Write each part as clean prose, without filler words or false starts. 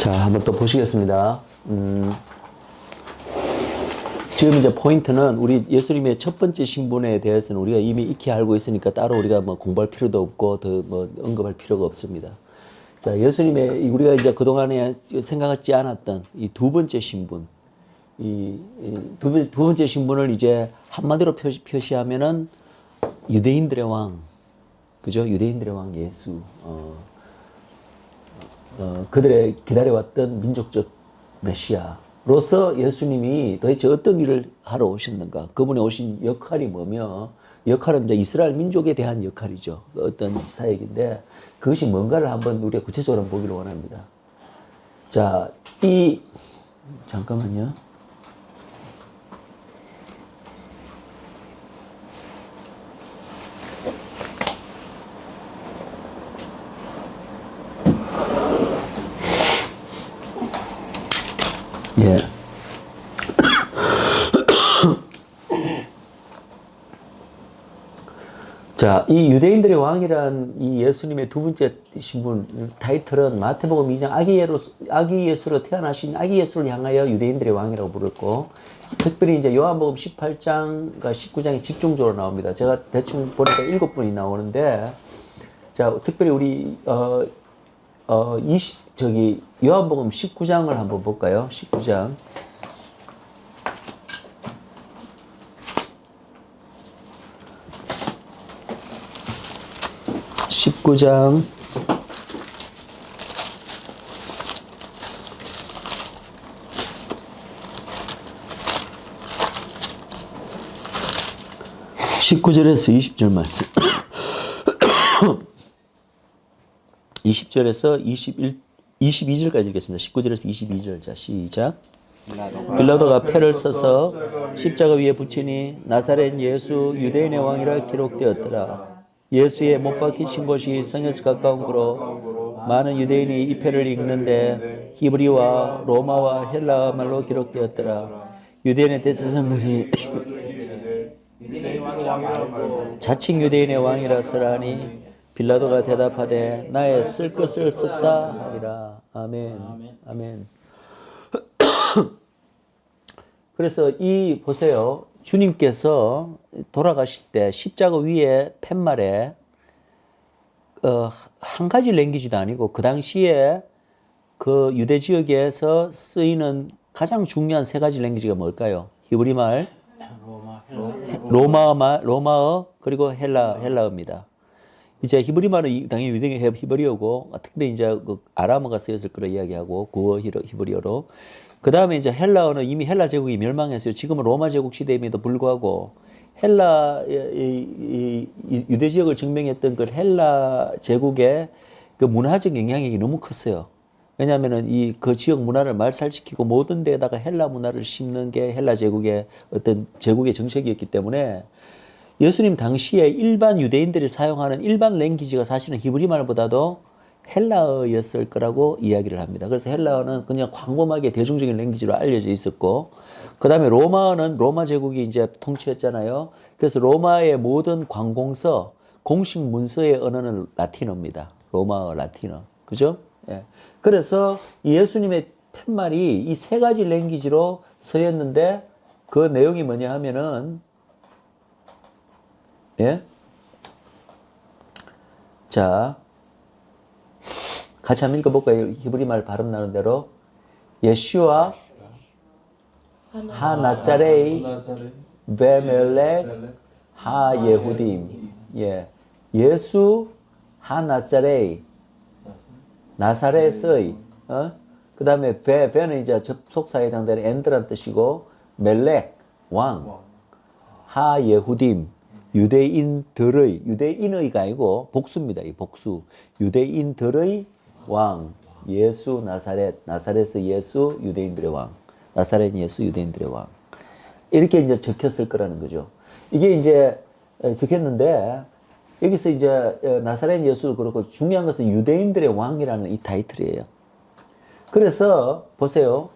자, 한번 또 보시겠습니다. 지금 이제 포인트는 우리 예수님의 첫 번째 신분에 대해서는 우리가 이미 익히 알고 있으니까 따로 우리가 뭐 공부할 필요도 없고 더 뭐 언급할 필요가 없습니다. 자, 예수님의 우리가 이제 그동안에 생각하지 않았던 이 두 번째 신분, 두 번째 신분을 이제 한마디로 표시하면은 유대인들의 왕, 그죠? 유대인들의 왕 예수. 그들의 기다려왔던 민족적 메시아로서 예수님이 도대체 어떤 일을 하러 오셨는가? 그분이 오신 역할이 뭐며, 역할은 이제 이스라엘 민족에 대한 역할이죠. 어떤 사역인데, 그것이 뭔가를 한번 우리가 구체적으로 보기를 원합니다. 자, 잠깐만요. 예. 자, 이 유대인들의 왕이란 이 예수님의 두 번째 신분 타이틀은 마태복음 2장 아기 예수로 태어나신 아기 예수를 향하여 유대인들의 왕이라고 부르고, 특별히 이제 요한복음 18장과 19장이 집중적으로 나옵니다. 제가 대충 보니까 7분이 나오는데, 자, 특별히 우리 요한복음 19장을 한번 볼까요? 19장. 19장 19절에서 20절 말씀. 20절에서 22절까지 읽겠습니다. 19절에서 22절. 자, 시작. 빌라도가 패를 써서 십자가 위에 붙이니 나사렛 예수 유대인의 왕이라 기록되었더라. 예수의 못 박히신 곳이 성에서 가까운 곳으로 많은 유대인이 이 패를 읽는데 히브리와 로마와 헬라어 말로 기록되었더라. 유대인의 대제사장들이 자칭 유대인의 왕이라서라니 빌라도가 대답하되 나의 쓸 것을 썼다 하리라. 아멘. 아멘. 그래서 보세요. 주님께서 돌아가실 때 십자가 위에 팻말에 한 가지 랭귀지도 아니고 그 당시에 그 유대 지역에서 쓰이는 가장 중요한 세 가지 랭귀지가 뭘까요? 히브리 말, 로마어, 그리고 헬라어입니다. 이제 히브리 말은 당연히 유대인의 히브리어고, 특별히 이제 그 아람어가 쓰였을 거라 이야기하고, 구어 히브리어로. 그 다음에 이제 헬라어는 이미 헬라 제국이 멸망했어요. 지금은 로마 제국 시대임에도 불구하고 헬라 유대 지역을 증명했던 그 헬라 제국의 그 문화적 영향력이 너무 컸어요. 왜냐하면은 그 지역 문화를 말살시키고 모든 데에다가 헬라 문화를 심는 게 헬라 제국의 어떤 제국의 정책이었기 때문에 예수님 당시에 일반 유대인들이 사용하는 일반 랭귀지가 사실은 히브리 말보다도 헬라어였을 거라고 이야기를 합니다. 그래서 헬라어는 그냥 광범하게 대중적인 랭귀지로 알려져 있었고, 그 다음에 로마어는 로마 제국이 이제 통치했잖아요. 그래서 로마의 모든 관공서, 공식 문서의 언어는 라틴어입니다. 로마어, 라틴어. 그죠? 예. 그래서 예수님의 팻말이 이 세 가지 랭귀지로 서였는데 그 내용이 뭐냐 하면은, 예? 자, 같이 한번 읽어볼까요? 히브리 말 발음 나는 대로. 예슈아 하 나자레이 베멜렉 하 예후dim. 예. 예수 하 나자레이 나사렛의 그 다음에 베는 이제 접속사에 해당되는 엔드란 뜻이고, 멜렉 왕, 하 예후dim 유대인의가 아니고 복수입니다. 이 복수. 유대인들의 왕, 예수 나사렛의 예수, 유대인들의 왕. 나사렛 예수, 유대인들의 왕. 이렇게 이제 적혔을 거라는 거죠. 이게 이제 적혔는데, 여기서 이제 나사렛 예수도 그렇고 중요한 것은 유대인들의 왕이라는 이 타이틀이에요. 그래서 보세요.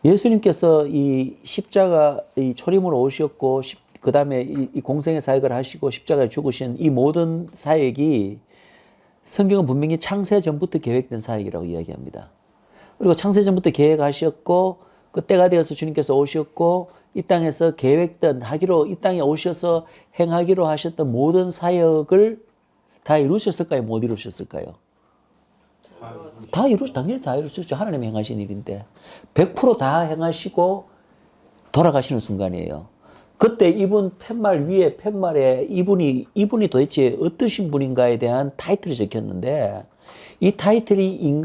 예수님께서 이 십자가 이 초림으로 오셨고, 그 다음에 이 공생의 사역을 하시고 십자가에 죽으신 이 모든 사역이 성경은 분명히 창세 전부터 계획된 사역이라고 이야기합니다. 그리고 창세전부터 계획하셨고 그 때가 되어서 주님께서 오셨고 이 땅에서 계획된 하기로 이 땅에 오셔서 행하기로 하셨던 모든 사역을 다 이루셨을까요? 못 이루셨을까요? 당연히 다 이루셨죠. 하나님이 행하신 일인데 100%다 행하시고 돌아가시는 순간이에요. 그때 이분 팻말 위에 팻말에 이분이 도대체 어떠신 분인가에 대한 타이틀이 적혔는데 이 타이틀이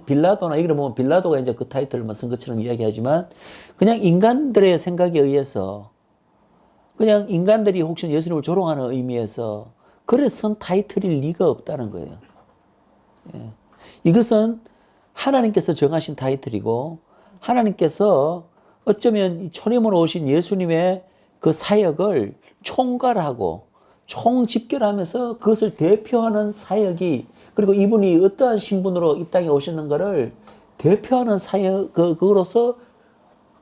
빌라도나 이걸 보면 빌라도가 이제 그 타이틀을 쓴 것처럼 이야기하지만 그냥 인간들의 생각에 의해서 그냥 인간들이 혹시 예수님을 조롱하는 의미에서 그래 쓴 타이틀일 리가 없다는 거예요. 예. 이것은 하나님께서 정하신 타이틀이고 하나님께서 어쩌면 초림으로 오신 예수님의 그 사역을 총괄하고 총집결하면서 그것을 대표하는 사역이 그리고 이분이 어떠한 신분으로 이 땅에 오셨는가를 대표하는 사역 그로서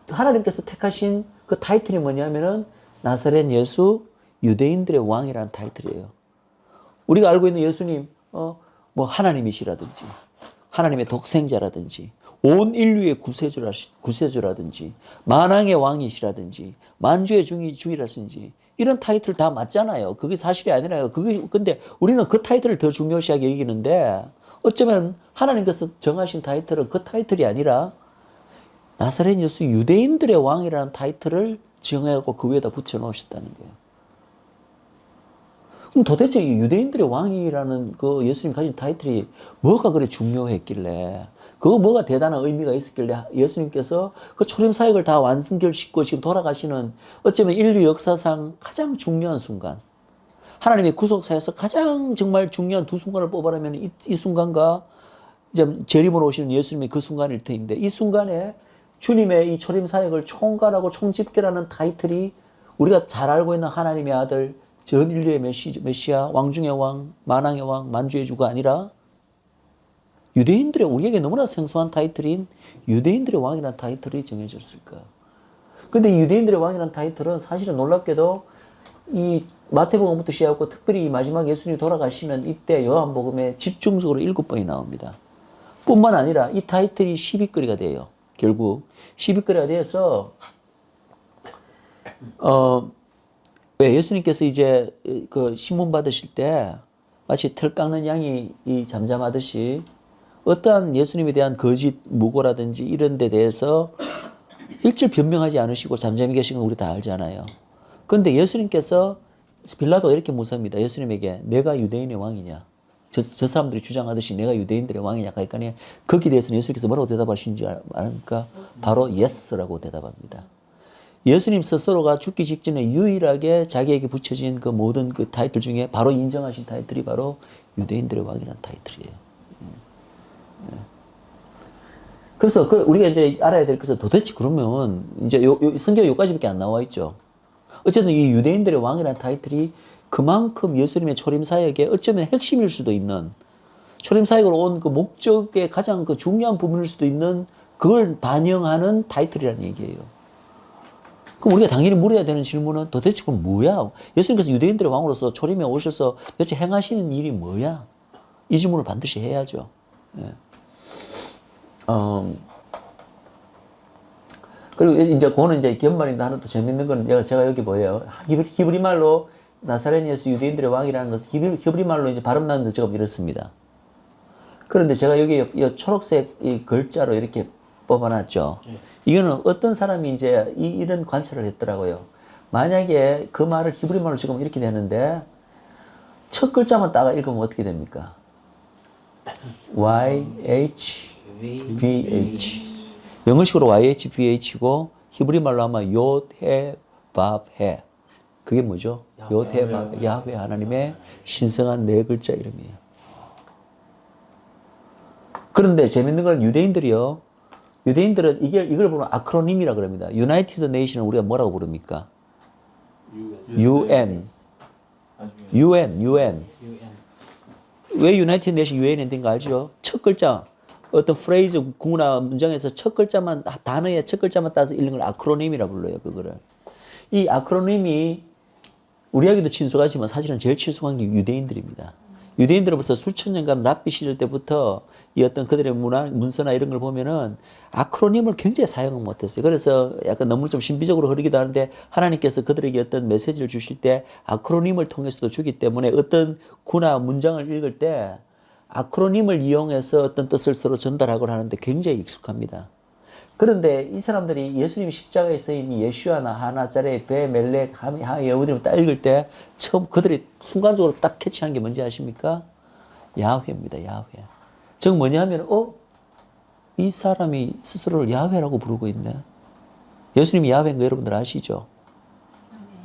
하나님께서 택하신 그 타이틀이 뭐냐면은 나사렛 예수 유대인들의 왕이라는 타이틀이에요. 우리가 알고 있는 예수님 뭐 하나님이시라든지 하나님의 독생자라든지 온 인류의 구세주라든지 만왕의 왕이시라든지 만주의 주이라든지 이런 타이틀 다 맞잖아요. 그게 사실이 아니라요. 근데 우리는 그 타이틀을 더 중요시하게 여기는데 어쩌면 하나님께서 정하신 타이틀은 그 타이틀이 아니라 나사렛 예수 유대인들의 왕이라는 타이틀을 정하고 그 위에다 붙여 놓으셨다는 거예요. 그럼 도대체 이 유대인들의 왕이라는 그 예수님 가진 타이틀이 뭐가 그래 중요했길래 그거 뭐가 대단한 의미가 있었길래 예수님께서 그 초림 사역을 다 완성시키고 지금 돌아가시는 어쩌면 인류 역사상 가장 중요한 순간 하나님의 구속사에서 가장 정말 중요한 두 순간을 뽑아라면 이 순간과 이제 재림으로 오시는 예수님의 그 순간일 터인데 이 순간에 주님의 이 초림 사역을 총괄하고 총집결하는 타이틀이 우리가 잘 알고 있는 하나님의 아들 전 인류의 메시아 왕중의 왕 만왕의 왕 만주의 주가 아니라 유대인들의 우리에게 너무나 생소한 타이틀인 유대인들의 왕이라는 타이틀이 정해졌을까. 근데 이 유대인들의 왕이라는 타이틀은 사실은 놀랍게도 이 마태복음부터 시작하고 특별히 이 마지막 예수님이 돌아가시는 이때 요한복음에 집중적으로 7번이 나옵니다. 뿐만 아니라 이 타이틀이 시비거리가 돼요. 결국 시비거리가 돼서 왜 예수님께서 이제 그 신문 받으실 때 마치 털 깎는 양이 잠잠하듯이 어떠한 예수님에 대한 거짓 무고라든지 이런 데 대해서 일절 변명하지 않으시고 잠잠히 계신 건 우리 다 알잖아요. 그런데 예수님께서 빌라도가 이렇게 묻습니다. 예수님에게 내가 유대인의 왕이냐? 저 사람들이 주장하듯이 내가 유대인들의 왕이냐? 그러니까 거기에 대해서는 예수님께서 뭐라고 대답하신지 아십니까? 바로 예스라고 대답합니다. 예수님 스스로가 죽기 직전에 유일하게 자기에게 붙여진 그 모든 그 타이틀 중에 바로 인정하신 타이틀이 바로 유대인들의 왕이라는 타이틀이에요. 그래서 우리가 이제 알아야 될 것은 도대체 그러면 이제 성경에 여기까지밖에 안 나와 있죠. 어쨌든 이 유대인들의 왕이라는 타이틀이 그만큼 예수님의 초림 사역의 어쩌면 핵심일 수도 있는 초림 사역으로 온 그 목적의 가장 그 중요한 부분일 수도 있는 그걸 반영하는 타이틀이라는 얘기예요. 그럼 우리가 당연히 물어야 되는 질문은 도대체 그건 뭐야? 예수님께서 유대인들의 왕으로서 초림에 오셔서 도대체 행하시는 일이 뭐야? 이 질문을 반드시 해야죠. 예. 그리고 이제 그거는 이제 견말인데 하나 또 재밌는 거는 제가 여기 뭐예요? 히브리 말로 나사렛 예수 유대인들의 왕이라는 것은 히브리 말로 이제 발음 나는 제가 이렇습니다. 그런데 제가 여기 이 초록색 이 글자로 이렇게 뽑아놨죠. 이거는 어떤 사람이 이제 이런 관찰을 했더라고요. 만약에 그 말을 히브리 말로 지금 이렇게 되는데 첫 글자만 따가 읽으면 어떻게 됩니까? YHVH. 영어식으로 YHVH고 히브리 말로 하면 요드헤밥헤. 그게 뭐죠? 요드헤밥 야훼 하나님의 신성한 네 글자 이름이에요. 그런데 재밌는 건 유대인들은 이걸 보면 아크로님이라 그럽니다. 유나이티드 네이션을 우리가 뭐라고 부릅니까? UN. 왜 유나이티드 네이션 UN이 된 거 알죠? 첫 글자, 어떤 프레이즈, 구나 문장에서 단어의 첫 글자만 따서 읽는 걸 아크로님이라 불러요, 그거를. 이 아크로님이 우리에게도 친숙하지만 사실은 제일 친숙한 게 유대인들입니다. 유대인들은 벌써 수천 년간 랍비 시절 때부터 이 어떤 그들의 문서나 이런 걸 보면은 아크로님을 굉장히 사용을 못했어요. 그래서 약간 너무 좀 신비적으로 흐르기도 하는데 하나님께서 그들에게 어떤 메시지를 주실 때 아크로님을 통해서도 주기 때문에 어떤 구나 문장을 읽을 때 아크로님을 이용해서 어떤 뜻을 서로 전달하고 하는데 굉장히 익숙합니다. 그런데 이 사람들이 예수님 십자가에 쓰인 예슈아나 하나짜리 베멜렉 여우드림 딱 읽을 때 처음 그들이 순간적으로 딱 캐치한 게 뭔지 아십니까? 야훼입니다. 야훼. 즉 뭐냐면 이 사람이 스스로를 야훼라고 부르고 있네. 예수님이 야훼인 거 여러분들 아시죠?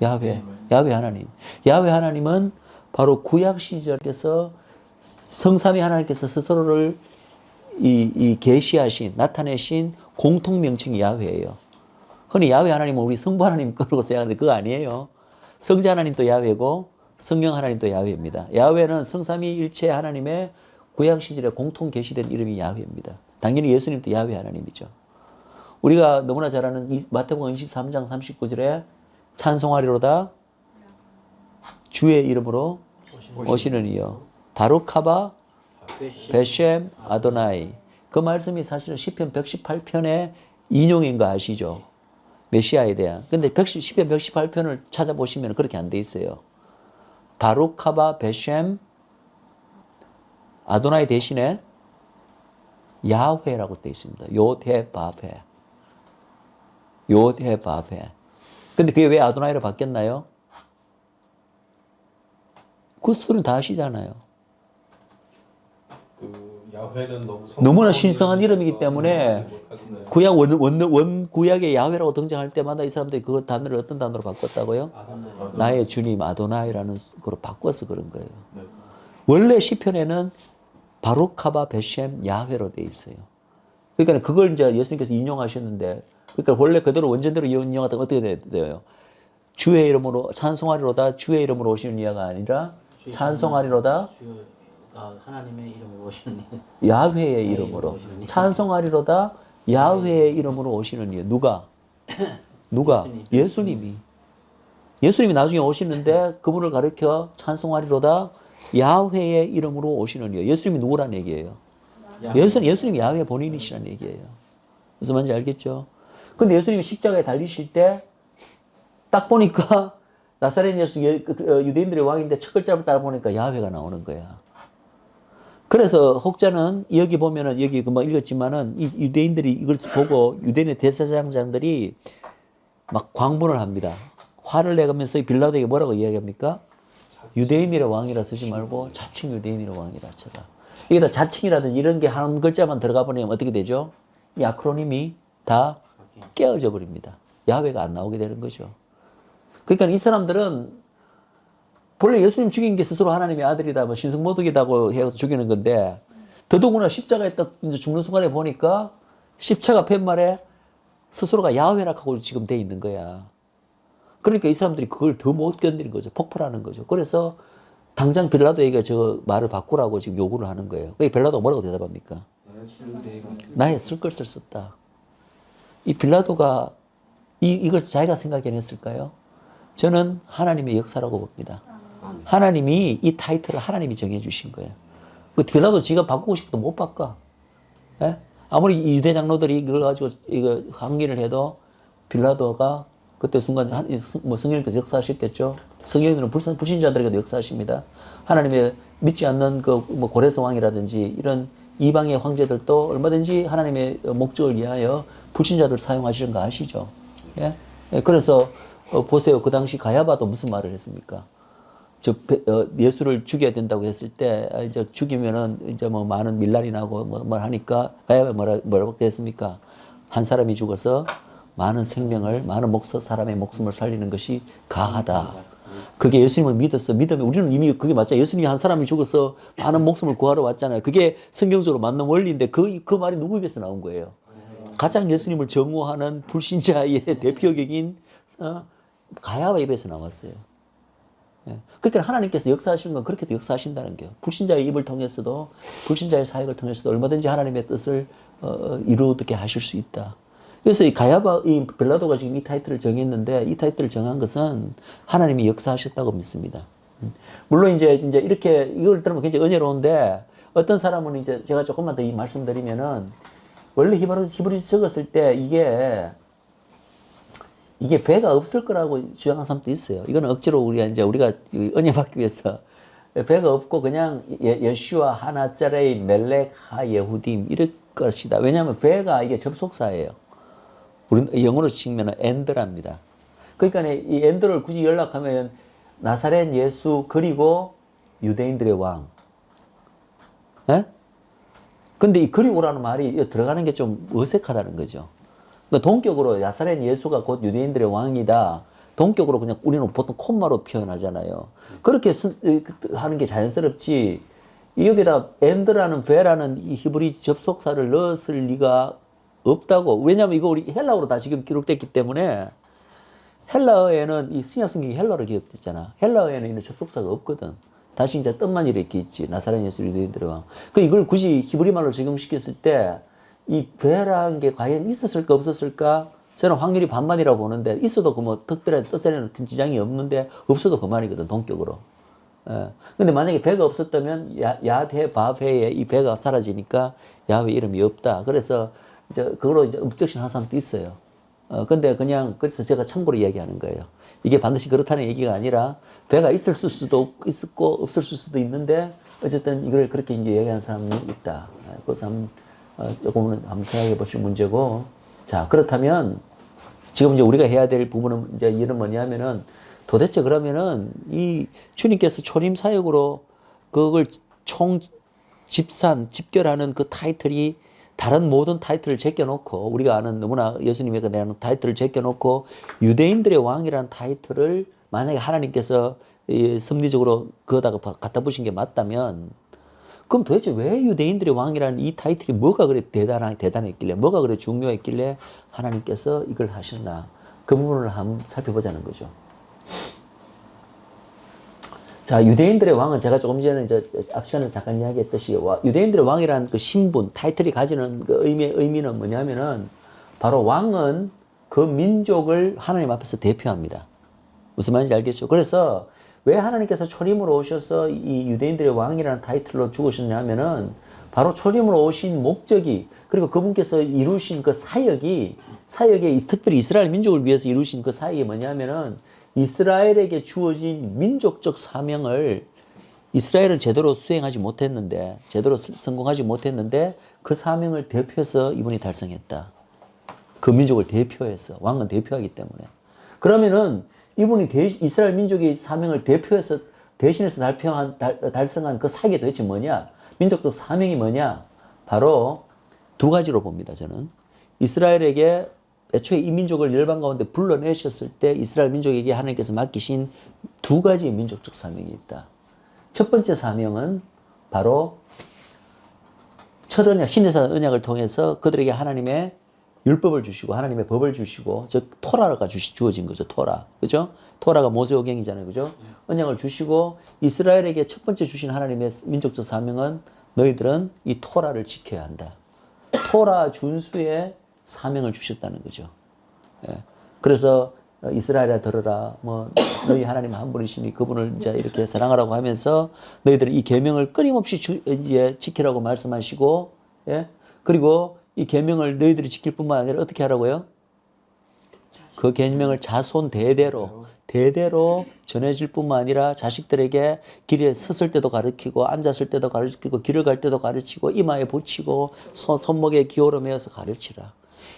야훼. 야훼 하나님. 야훼 하나님은 바로 구약 시절에서 성삼위 하나님께서 스스로를 이 계시하신 나타내신 공통 명칭이 야훼예요. 흔히 야훼 하나님은 우리 성부 하나님 거라고 생각하는데 그거 아니에요. 성자 하나님도 야훼고 성령 하나님도 야훼입니다. 야훼는 성삼위 일체 하나님의 구약 시절에 공통 계시된 이름이 야훼입니다. 당연히 예수님도 야훼 하나님이죠. 우리가 너무나 잘 아는 마태복음 23장 39절에 찬송하리로다 주의 이름으로 오시는 이여 바루카바 베셈 아도나이. 그 말씀이 사실은 시편 118편의 인용인 거 아시죠? 메시아에 대한. 근데 시편 118편을 찾아보시면 그렇게 안 돼 있어요. 바루카바 베셈 아도나이 대신에 야훼라고 돼 있습니다. 요데바베. 요데바베. 근데 그게 왜 아도나이로 바뀌었나요? 그 소리는 다 아시잖아요. 야훼는 너무나 신성한 이름이기 때문에 구약 원 구약의 야훼라고 등장할 때마다 이 사람들이 그 단어를 어떤 단어로 바꿨다고요? 나의 주님 아도나이라는 거로 바꿔서 그런 거예요. 원래 시편에는 바루카바 베셈 야훼로 돼 있어요. 그러니까 그걸 이제 예수님께서 인용하셨는데, 그러니까 원래 그대로 원전대로 인용하다가 어떻게 돼요? 주의 이름으로 찬송하리로다 주의 이름으로 오시는 이야가 아니라 찬송하리로다 하나님의 이름으로 오시는 야훼의 이름으로 찬송하리로다 야훼의 이름으로 오시는 이. 누가? 예수님이 나중에 오시는데 그분을 가리켜 찬송하리로다 야훼의 이름으로 오시는 이. 예수님이 누구란 얘기예요? 예수님이 야훼 본인이시란 얘기예요. 무슨 말인지 알겠죠? 근데 예수님이 십자가에 달리실 때 딱 보니까 나사렛 예수 유대인들의 왕인데 첫 글자를 따라 보니까 야훼가 나오는 거야. 그래서 혹자는 여기 보면은 여기 금방 읽었지만은 이 유대인들이 이걸 보고 유대인의 대제사장들이 막 광분을 합니다. 화를 내가면서 빌라도에게 뭐라고 이야기합니까? 유대인이라 왕이라 쓰지 말고 자칭 유대인이라 왕이라 쳐라. 이게 다 자칭이라든지 이런 게 한 글자만 들어가 보면 어떻게 되죠? 이 아크로님이 다 깨어져 버립니다. 야훼가 안 나오게 되는 거죠. 그러니까 이 사람들은 본래 예수님 죽인 게 스스로 하나님의 아들이다, 뭐 신성모독이다고 해서 죽이는 건데, 더더구나 십자가에 딱 이제 죽는 순간에 보니까 십자가 팻말에 스스로가 야훼라고 지금 돼 있는 거야. 그러니까 이 사람들이 그걸 더 못 견디는 거죠. 폭발하는 거죠. 그래서 당장 빌라도에게 저 말을 바꾸라고 지금 요구를 하는 거예요. 그 빌라도가 뭐라고 대답합니까? 나의 쓸 것을 썼다. 이 빌라도가 이것을 자기가 생각해냈을까요? 저는 하나님의 역사라고 봅니다. 하나님이 이 타이틀을 하나님이 정해주신 거예요. 그 빌라도 지가 바꾸고 싶어도 못 바꿔. 예? 아무리 이 유대 장로들이 이걸 가지고 이거 항의를 해도 빌라도가 그때 순간 뭐 성령님께서 역사하셨겠죠. 성령님은 불신자들에게도 역사하십니다. 하나님의 믿지 않는 그 뭐 고레스 왕이라든지 이런 이방의 황제들도 얼마든지 하나님의 목적을 위하여 불신자들 사용하시는 거 아시죠? 예? 예, 그래서 보세요. 그 당시 가야바도 무슨 말을 했습니까? 예수를 죽여야 된다고 했을 때, 이제 죽이면은 이제 뭐 많은 밀란이 나고 뭐 하니까, 가야바 뭐라고 했습니까? 한 사람이 죽어서 많은 생명을, 사람의 목숨을 살리는 것이 가하다. 그게 예수님을 믿으면 우리는 이미 그게 맞죠. 예수님이 한 사람이 죽어서 많은 목숨을 구하러 왔잖아요. 그게 성경적으로 맞는 원리인데 그 말이 누구 입에서 나온 거예요? 가장 예수님을 정오하는 불신자의 대표격인 가야바 입에서 나왔어요. 예. 그러니까 하나님께서 역사하시는 건 그렇게도 역사하신다는 거예요. 불신자의 입을 통해서도, 불신자의 사역을 통해서도 얼마든지 하나님의 뜻을 이루게 하실 수 있다. 그래서 이 빌라도가 지금 이 타이틀을 정했는데, 이 타이틀을 정한 것은 하나님이 역사하셨다고 믿습니다. 물론 이제 이렇게 이걸 들으면 굉장히 은혜로운데 어떤 사람은 이제 제가 조금만 더 이 말씀드리면은 원래 히브리 적었을 때 이게 배가 없을 거라고 주장하는 사람도 있어요. 이거는 억지로 우리가 은혜 받기 위해서 배가 없고 그냥 예슈아 하나짜레이 멜렉 하 예후딤 이럴 것이다. 왜냐하면 배가 이게 접속사예요. 우리 영어로 치면은 엔드랍니다. 그러니까 이 엔드를 굳이 연락하면 나사렛 예수 그리고 유대인들의 왕. 예? 근데 이 그리고라는 말이 들어가는 게 좀 어색하다는 거죠. 그러니까 동격으로 나사렛 예수가 곧 유대인들의 왕이다. 동격으로 그냥 우리는 보통 콤마로 표현하잖아요. 그렇게 하는 게 자연스럽지. 여기다 엔드라는 베라는 이 히브리 접속사를 넣었을 리가 없다고. 왜냐하면 이거 우리 헬라어로 다 지금 기록됐기 때문에 헬라어에는 이 신약 성경이 헬라어로 기록됐잖아. 헬라어에는 이런 접속사가 없거든. 다시 이제 뜻만 이렇게 있지. 나사렛 예수 유대인들의 왕. 그 이걸 굳이 히브리 말로 적용시켰을 때 이 베라는 게 과연 있었을까 없었을까? 저는 확률이 반반이라고 보는데 있어도 그 뭐 특별한 뜻에는 큰 지장이 없는데 없어도 그만이거든 동격으로. 예. 근데 만약에 배가 없었다면 야대 바베에 이 배가 사라지니까 야훼 이름이 없다. 그래서 이제 그걸로 이제 objection 하는 사람도 있어요. 근데 그냥 그래서 제가 참고로 이야기하는 거예요. 이게 반드시 그렇다는 얘기가 아니라 배가 있을 수도 있고 없을 수도 있는데 어쨌든 이걸 그렇게 이제 얘기하는 사람이 있다. 그래서 조금은 한번 생각해 보실 문제고. 자, 그렇다면 지금 이제 우리가 해야 될 부분은 이제 이런 뭐냐면은 도대체 그러면은 이 주님께서 초림 사역으로 그걸 집결하는 그 타이틀이 다른 모든 타이틀을 제껴놓고 우리가 아는 너무나 예수님에 대한 타이틀을 제껴놓고 유대인들의 왕이라는 타이틀을 만약에 하나님께서 섭리적으로 그거다가 갖다 부신 게 맞다면 그럼 도대체 왜 유대인들의 왕이라는 이 타이틀이 뭐가 그래 대단했길래 뭐가 그래 중요했길래 하나님께서 이걸 하셨나 그 부분을 한번 살펴보자는 거죠. 자, 유대인들의 왕은 제가 조금 전에 이제 앞 시간에 잠깐 이야기했듯이 유대인들의 왕이라는 그 신분, 타이틀이 가지는 그 의미는 뭐냐면은 바로 왕은 그 민족을 하나님 앞에서 대표합니다. 무슨 말인지 알겠죠? 그래서 왜 하나님께서 초림으로 오셔서 이 유대인들의 왕이라는 타이틀로 죽으셨냐면은 바로 초림으로 오신 목적이 그리고 그분께서 이루신 그 사역이 특별히 이스라엘 민족을 위해서 이루신 그 사역이 뭐냐면은 이스라엘에게 주어진 민족적 사명을 이스라엘은 제대로 수행하지 못했는데 제대로 성공하지 못했는데 그 사명을 대표해서 이분이 달성했다. 그 민족을 대표해서 왕은 대표하기 때문에 그러면은 이분이 이스라엘 민족의 사명을 대표해서 대신해서 달성한 그 사역이 도대체 뭐냐? 민족적 사명이 뭐냐? 바로 두 가지로 봅니다. 저는 이스라엘에게 애초에 이 민족을 열방 가운데 불러내셨을 때 이스라엘 민족에게 하나님께서 맡기신 두 가지의 민족적 사명이 있다. 첫 번째 사명은 바로 첫 언약, 신에서 언약을 통해서 그들에게 하나님의 율법을 주시고 하나님의 법을 주시고 즉 토라가 주어진 거죠. 토라. 그죠? 토라가 모세오경이잖아요. 그죠? 언약을 주시고 이스라엘에게 첫 번째 주신 하나님의 민족적 사명은 너희들은 이 토라를 지켜야 한다. 토라 준수의 사명을 주셨다는 거죠. 예. 그래서 이스라엘아 들으라. 뭐 너희 하나님 한 분이시니 그분을 이제 이렇게 사랑하라고 하면서 너희들은 이 계명을 끊임없이 이제 지키라고 말씀하시고, 예. 그리고 이 계명을 너희들이 지킬 뿐만 아니라 어떻게 하라고요? 그 계명을 자손 대대로 전해질 뿐만 아니라 자식들에게 길에 섰을 때도 가르치고 앉았을 때도 가르치고 길을 갈 때도 가르치고 이마에 붙이고 손목에 기울여매어서 가르치라.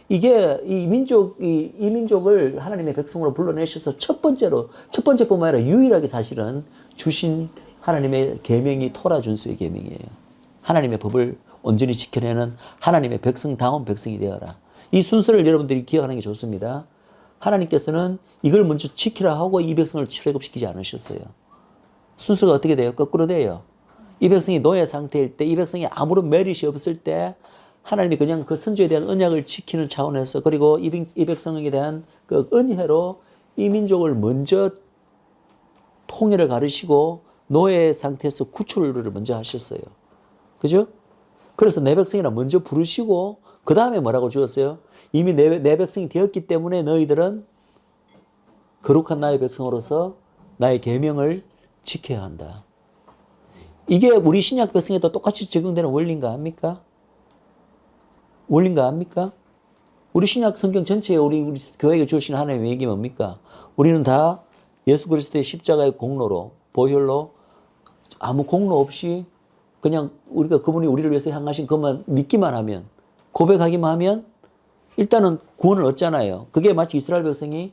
이게 이 민족을 하나님의 백성으로 불러내셔서 첫 번째뿐만 아니라 유일하게 사실은 주신 하나님의 계명이 토라 준수의 계명이에요. 하나님의 법을 온전히 지켜내는 하나님의 백성다운 백성이 되어라. 이 순서를 여러분들이 기억하는 게 좋습니다. 하나님께서는 이걸 먼저 지키라 하고 이 백성을 출애굽시키지 않으셨어요. 순서가 어떻게 돼요? 거꾸로 돼요. 이 백성이 노예 상태일 때, 이 백성이 아무런 메릿이 없을 때 하나님이 그냥 그 선조에 대한 언약을 지키는 차원에서 그리고 이 백성에 대한 그 은혜로 이 민족을 먼저 통일을 가르치고 노예 상태에서 구출을 먼저 하셨어요. 그죠? 그래서 내 백성이라 먼저 부르시고 그 다음에 뭐라고 주었어요? 이미 내 백성이 되었기 때문에 너희들은 거룩한 나의 백성으로서 나의 계명을 지켜야 한다. 이게 우리 신약 백성에도 똑같이 적용되는 원리인가 합니까? 원리인가 합니까? 우리 신약 성경 전체에 우리 교회에게 주신 하나님의 얘기 뭡니까? 우리는 다 예수 그리스도의 십자가의 공로로, 보혈로 아무 공로 없이 그냥 우리가 그분이 우리를 위해서 향하신 그만 믿기만 하면, 고백하기만 하면 일단은 구원을 얻잖아요. 그게 마치 이스라엘 백성이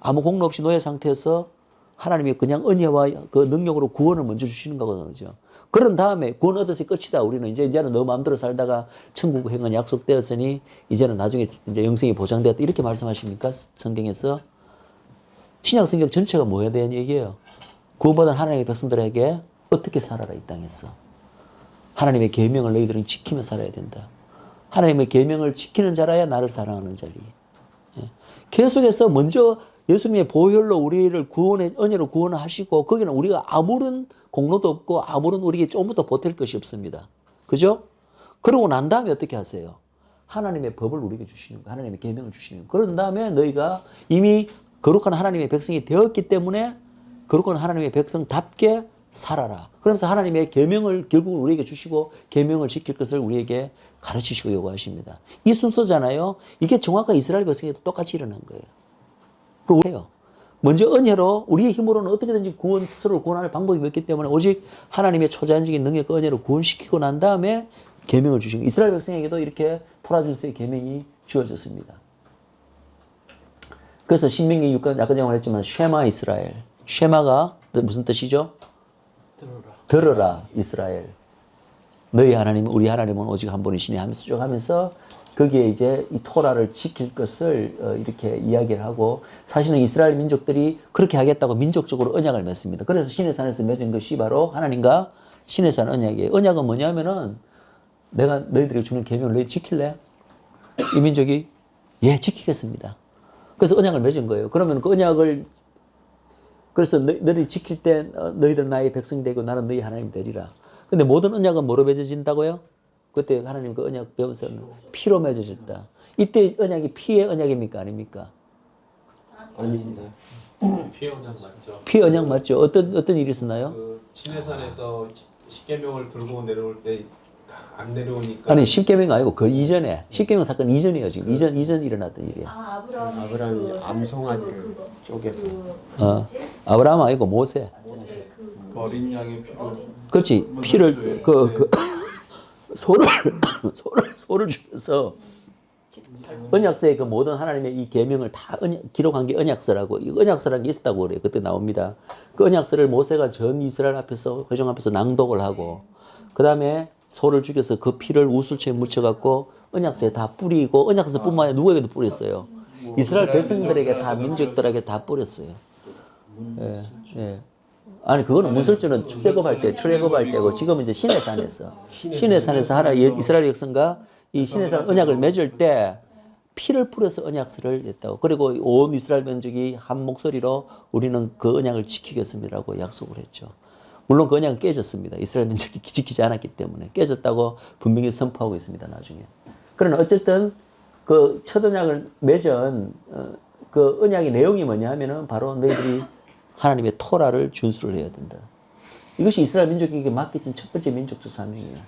아무 공로 없이 노예 상태에서 하나님의 그냥 은혜와 그 능력으로 구원을 먼저 주시는 거거든요. 그런 다음에 구원 얻어서 끝이다. 우리는 이제는 너 마음대로 살다가 천국 행은 약속되었으니 이제는 나중에 이제 영생이 보장되었다. 이렇게 말씀하십니까? 성경에서. 신약 성경 전체가 뭐에 대한 얘기예요? 구원받은 하나님의 백성들에게 어떻게 살아라 이 땅에서. 하나님의 계명을 너희들은 지키며 살아야 된다. 하나님의 계명을 지키는 자라야 나를 사랑하는 자리. 계속해서 먼저 예수님의 보혈로 우리를 구원의 은혜로 구원하시고 거기는 우리가 아무런 공로도 없고 아무런 우리에게 조금도 보탤 것이 없습니다. 그죠? 그러고 난 다음에 어떻게 하세요? 하나님의 법을 우리에게 주시는 거예요. 하나님의 계명을 주시는 거예요. 그런 다음에 너희가 이미 거룩한 하나님의 백성이 되었기 때문에 거룩한 하나님의 백성답게 살아라. 그러면서 하나님의 계명을 결국은 우리에게 주시고 계명을 지킬 것을 우리에게 가르치시고 요구하십니다. 이 순서잖아요. 이게 정확한 이스라엘 백성에도 똑같이 일어난 거예요. 그거예요. 먼저 은혜로 우리의 힘으로는 어떻게든지 스스로를 구원할 방법이 없기 때문에 오직 하나님의 초자연적인 능력과 은혜로 구원시키고 난 다음에 계명을 주신 거예요. 이스라엘 백성에게도 이렇게 토라준수의 계명이 주어졌습니다. 그래서 신명기 6강 아까 제가 말했지만 쉐마 이스라엘. 쉐마가 무슨 뜻이죠? 들어라 이스라엘. 너희 하나님, 우리 하나님은 오직 한 분이시니 하면서 쭉 하면서 거기에 이제 이 토라를 지킬 것을 이렇게 이야기를 하고 사실은 이스라엘 민족들이 그렇게 하겠다고 민족적으로 언약을 맺습니다. 그래서 시내산에서 맺은 것이 바로 하나님과 시내산 언약이에요. 언약은 뭐냐면은 내가 너희들에게 주는 계명을 너희 지킬래? 이 민족이 예, 지키겠습니다. 그래서 언약을 맺은 거예요. 그러면 그 언약을 그래서 너희들이 지킬 때 너희들 나의 백성이 되고 나는 너희 하나님 되리라. 근데 모든 언약은 뭐로 맺어진다고요? 그때 하나님 그 언약 배우면서 피로 맺어졌다. 이때 언약이 피의 언약입니까? 아닙니까? 아닙니다. 피의 언약 맞죠. 피의 언약 맞죠? 어떤 일이 있었나요? 그 시내산에서 십계명을 들고 내려올 때 안 내려오니까. 아니, 십계명이 아니고 그 이전에. 십계명 사건 이전이에요. 지금 이전 일어났던 일이에요. 아브라함이 암송아지를 쪼개서 아브라함 아니고 모세. 그 어린 양의 피로. 그렇지. 피를 소를 주면서 언약서에 그 모든 하나님의 이 계명을 다 기록한 게 언약서라고. 이 언약서라는 게 있었다고 그래요. 그때 나옵니다. 그 언약서를 모세가 전 이스라엘 앞에서 회중 앞에서 낭독을 하고 그 다음에 소를 죽여서 그 피를 우슬초에 묻혀갖고 언약서에 다 뿌리고 언약서뿐만 아니라 누구에게도 뿌렸어요. 이스라엘 백성들에게 다 민족들에게 다 뿌렸어요. 예, 예. 아니 그거는 문설주는 출애굽할 때고 지금은 이제 시내산에서 하나 이스라엘 백성과 이 시내산 언약을 맺을 때 피를 뿌려서 언약서를 냈다고. 그리고 온 이스라엘 민족이 한 목소리로 우리는 그 언약을 지키겠습니다라고 약속을 했죠. 물론 그 언약은 깨졌습니다. 이스라엘 민족이 지키지 않았기 때문에 깨졌다고 분명히 선포하고 있습니다. 나중에. 그러나 어쨌든 그 첫 언약을 맺은 그 언약의 내용이 뭐냐 하면은 바로 너희들이 하나님의 토라를 준수를 해야 된다. 이것이 이스라엘 민족에게 맡겨진 첫 번째 민족적 사명이에요.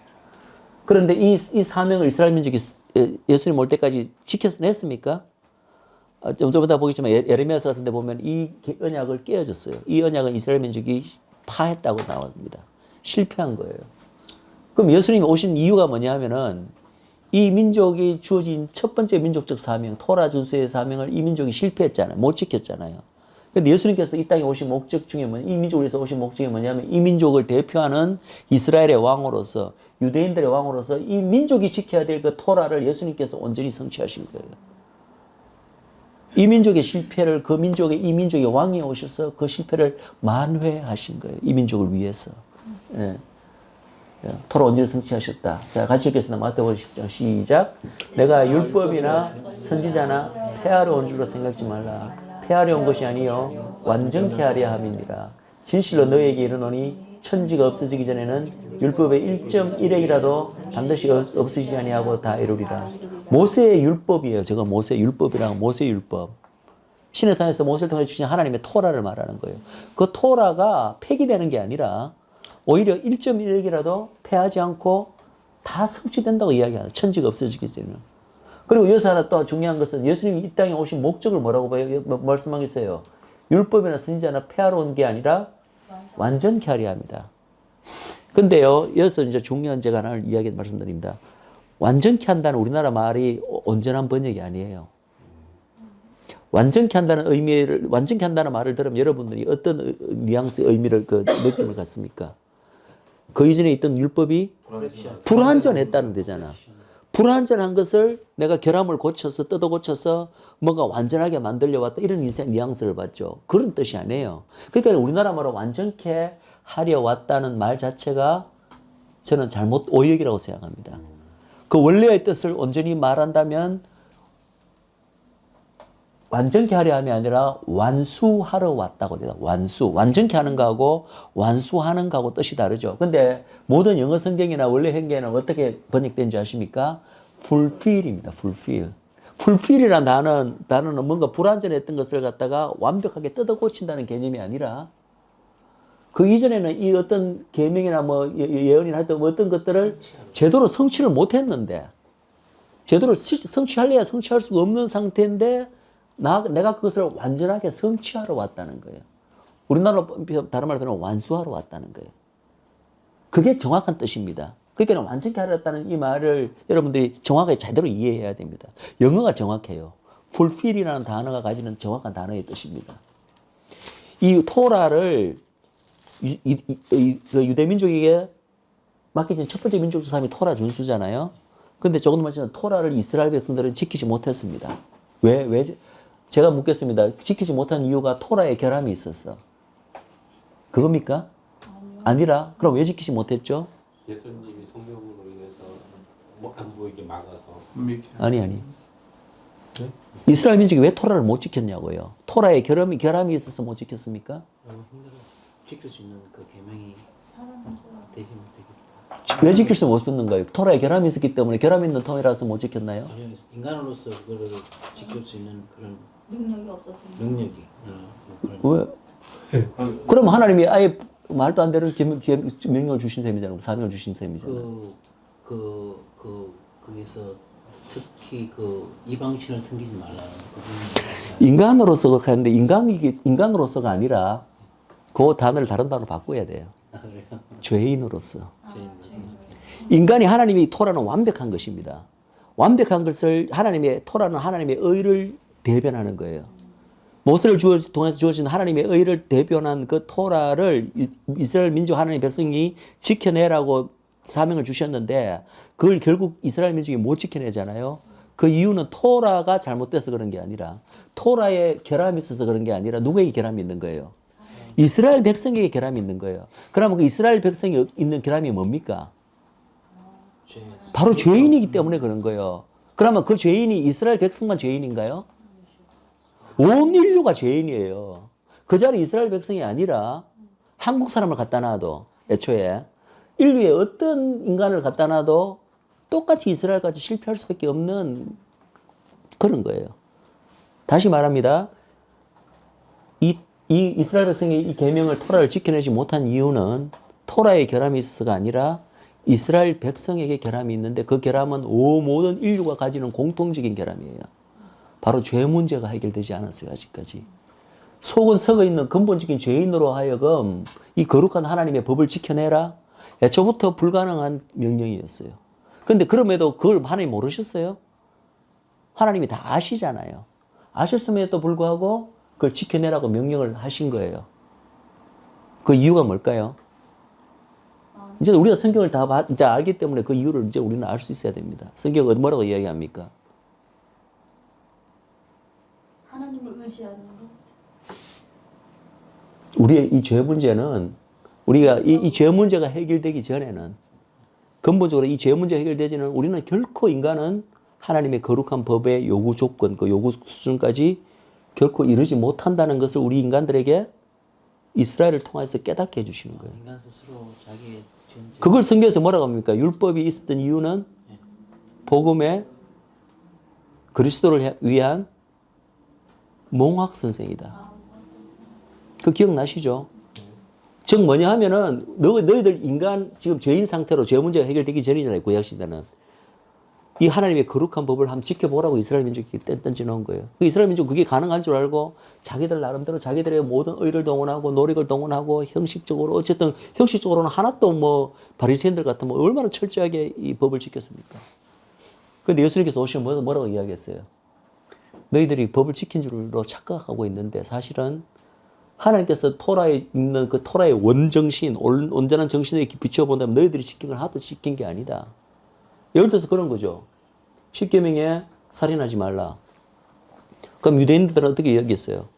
그런데 이 사명을 이스라엘 민족이 예수님 올 때까지 지켜냈습니까? 좀 이따 보겠지만 예레미야서 같은 데 보면 이 언약을 깨어졌어요. 이 언약은 이스라엘 민족이 파했다고 나옵니다. 실패한 거예요. 그럼 예수님이 오신 이유가 뭐냐 하면은 이 민족이 주어진 첫 번째 민족적 사명, 토라 준수의 사명을 이 민족이 실패했잖아요. 못 지켰잖아요. 근데 예수님께서 이 땅에 오신 목적 중에 이 민족을 위해서 오신 목적이 뭐냐면 이 민족을 대표하는 이스라엘의 왕으로서 유대인들의 왕으로서 이 민족이 지켜야 될 그 토라를 예수님께서 온전히 성취하신 거예요. 이 민족의 실패를 이 민족의 왕이 오셔서 그 실패를 만회하신 거예요. 이 민족을 위해서. 예. 토라 온전히 성취하셨다. 자, 같이 읽겠습니다. 마태복음 10장 시작. 내가 율법이나 선지자나 폐하러 온 줄로 생각지 말라. 폐하려 온 것이 아니요 완전케 하려 함이니라. 진실로 너희에게 이르노니 천지가 없어지기 전에는 율법의 1.1핵이라도 반드시 없으시지 아니하고 다 이루리라. 모세의 율법이에요. 제가 모세의 율법이라고 모세의 율법. 신의 산에서 모세를 통해 주신 하나님의 토라를 말하는 거예요. 그 토라가 폐기되는 게 아니라 오히려 1.1억이라도 패하지 않고 다 성취된다고 이야기하는 천지가 없어지기 전에는. 그리고 여기서 하나 또 중요한 것은 예수님이 이 땅에 오신 목적을 뭐라고 말씀하겠어요? 율법이나 선지자나 폐하러 온 게 아니라 완전케 하려 합니다. 근데요, 여기서 이제 중요한 제가 하나 이야기 말씀드립니다. 완전케 한다는 우리나라 말이 온전한 번역이 아니에요. 완전케 한다는 의미를, 완전케 한다는 말을 들으면 여러분들이 어떤 뉘앙스의 의미를 그 느낌을 갖습니까? 그 이전에 있던 율법이 불완전했다는 데잖아. 불완전한 것을 내가 결함을 고쳐서 뜯어 고쳐서 뭔가 완전하게 만들려 왔다 이런 뉘앙스를 받죠. 그런 뜻이 아니에요. 그러니까 우리나라 말로 완전케 하려 왔다는 말 자체가 저는 잘못 오역이라고 생각합니다. 그 원래의 뜻을 온전히 말한다면 완전케 하려 함이 아니라 완수하러 왔다고 돼요. 완수. 완전케 하는 거하고 완수하는 거하고 뜻이 다르죠. 근데 모든 영어 성경이나 원래 현계에는 어떻게 번역된지 아십니까? fulfill입니다. fulfill. fulfill이라는 단어는 뭔가 불완전했던 것을 갖다가 완벽하게 뜯어 고친다는 개념이 아니라 그 이전에는 이 어떤 계명이나 뭐 예언이나 하여튼 어떤 것들을 제대로 성취를 못했는데 제대로 성취할래야 성취할 수가 없는 상태인데 내가 그것을 완전하게 성취하러 왔다는 거예요. 우리나라로 다른 말로 하면 완수하러 왔다는 거예요. 그게 정확한 뜻입니다. 그러니까 완전케 하려 왔다는 이 말을 여러분들이 정확하게 제대로 이해해야 됩니다. 영어가 정확해요. fulfill이라는 단어가 가지는 정확한 단어의 뜻입니다. 이 토라를 유대민족에게 맡겨진 첫 번째 민족 조상이 토라 준수잖아요. 근데 조금 말씀드린 토라를 이스라엘 백성들은 지키지 못했습니다. 왜? 제가 묻겠습니다. 지키지 못한 이유가 토라에 결함이 있었어. 그겁니까? 아니라 그럼 왜 지키지 못했죠? 예수님이 성령으로 인해서 안 보이게 막아서. 아니. 네? 이스라엘 민족이 왜 토라를 못 지켰냐고요. 토라에 결함이 있어서 못 지켰습니까? 너무 힘들어. 지킬 수 있는 그 계명이 되지 못하겠다. 왜 지킬 수 못했는가요? 토라에 결함이 있었기 때문에 결함 있는 토라라서 못 지켰나요? 아니, 인간으로서 그거를 지킬 수 있는 그런 능력이 없었습니다. 능력이. 그런 왜? 그럼 하나님이 아예 말도 안 되는 명령을 주신 셈이잖아요. 사명을 주신 셈이잖아요. 거기서 특히 그 이방신을 섬기지 말라는 인간으로서 하는데 인간으로서가 아니라 그 단어를 다른 단어로 바꿔야 돼요. 그래요? 죄인으로서. 죄인으로서. 인간이 하나님이 토라는 완벽한 것입니다. 완벽한 것을 토라는 하나님의 의를 대변하는 거예요. 모세를 통해서 주어진 하나님의 의를 대변한 그 토라를 이스라엘 민족 하나님의 백성이 지켜내라고 사명을 주셨는데 그걸 결국 이스라엘 민족이 못 지켜내잖아요. 그 이유는 토라가 잘못돼서 그런 게 아니라 토라에 결함이 있어서 그런 게 아니라 누구에게 결함이 있는 거예요? 이스라엘 백성에게 결함이 있는 거예요. 그러면 그 이스라엘 백성이 있는 결함이 뭡니까? 바로 죄인이기 때문에 그런 거예요. 그러면 그 죄인이 이스라엘 백성만 죄인인가요? 온 인류가 죄인이에요. 그 자리 이스라엘 백성이 아니라 한국 사람을 갖다 놔도 애초에 인류의 어떤 인간을 갖다 놔도 똑같이 이스라엘같이 실패할 수밖에 없는 그런 거예요. 다시 말합니다. 이 이스라엘 백성이 이 계명을 토라를 지켜내지 못한 이유는 토라의 결함이 있어서가 아니라 이스라엘 백성에게 결함이 있는데 그 결함은 모든 인류가 가지는 공통적인 결함이에요. 바로 죄 문제가 해결되지 않았어요. 아직까지. 속은 썩어 있는 근본적인 죄인으로 하여금 이 거룩한 하나님의 법을 지켜내라. 애초부터 불가능한 명령이었어요. 근데 그럼에도 그걸 하나님 모르셨어요? 하나님이 다 아시잖아요. 아셨음에도 불구하고 그걸 지켜내라고 명령을 하신 거예요. 그 이유가 뭘까요? 이제 우리가 성경을 다 이제 알기 때문에 그 이유를 이제 우리는 알 수 있어야 됩니다. 성경은 뭐라고 이야기합니까? 하나님을 의지하는 거. 우리의 이 죄 문제는 우리가 이 죄 문제가 해결되기 전에는 근본적으로 이 죄 문제가 해결되지는 우리는 결코 인간은 하나님의 거룩한 법의 요구 조건, 그 요구 수준까지 결코 이르지 못한다는 것을 우리 인간들에게 이스라엘을 통해서 깨닫게 해주시는 거예요. 인간 스스로 자기의 존재. 그걸 성경에서 뭐라고 합니까? 율법이 있었던 이유는 복음의 그리스도를 위한 몽학 선생이다. 그 기억나시죠? 즉 뭐냐 하면은 너희들 인간 지금 죄인 상태로 죄 문제가 해결되기 전이잖아요. 구약 시대는. 이 하나님의 거룩한 법을 한번 지켜보라고 이스라엘 민족이 던져놓은 거예요. 그 이스라엘 민족 그게 가능한 줄 알고 자기들 나름대로 자기들의 모든 의를 동원하고 노력을 동원하고 형식적으로 어쨌든 형식적으로는 하나도 뭐 바리새인들 같은 뭐 얼마나 철저하게 이 법을 지켰습니까? 근데 예수님께서 오시면 뭐라고 이야기했어요? 너희들이 법을 지킨 줄로 착각하고 있는데 사실은 하나님께서 토라에 있는 그 토라의 원정신, 온전한 정신을 이렇게 비춰본다면 너희들이 지킨 걸 하나도 지킨 게 아니다. 예를 들어서 그런 거죠. 10계명에 살인하지 말라. 그럼 유대인들은 어떻게 이야기했어요?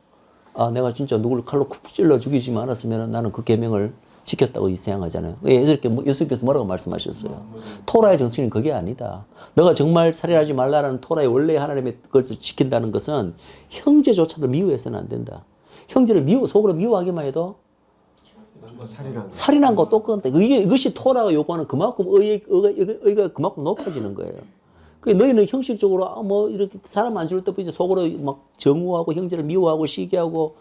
아, 내가 진짜 누구를 칼로 쿡 찔러 죽이지 않았으면 나는 그 계명을 지켰다고 생각하잖아요. 예수님께서 뭐라고 말씀하셨어요? 토라의 정신은 그게 아니다. 너가 정말 살인하지 말라는 토라의 원래 하나님의 것을 지킨다는 것은 형제조차도 미워해서는 안 된다. 형제를 속으로 미워하기만 해도 살인한 거 똑같다. 이것이 토라가 요구하는 그만큼 의가 그만큼 높아지는 거예요. 그 너희는 형식적으로 뭐 이렇게 사람 안 죽을 때 이제 속으로 막 정우하고 형제를 미워하고 시기하고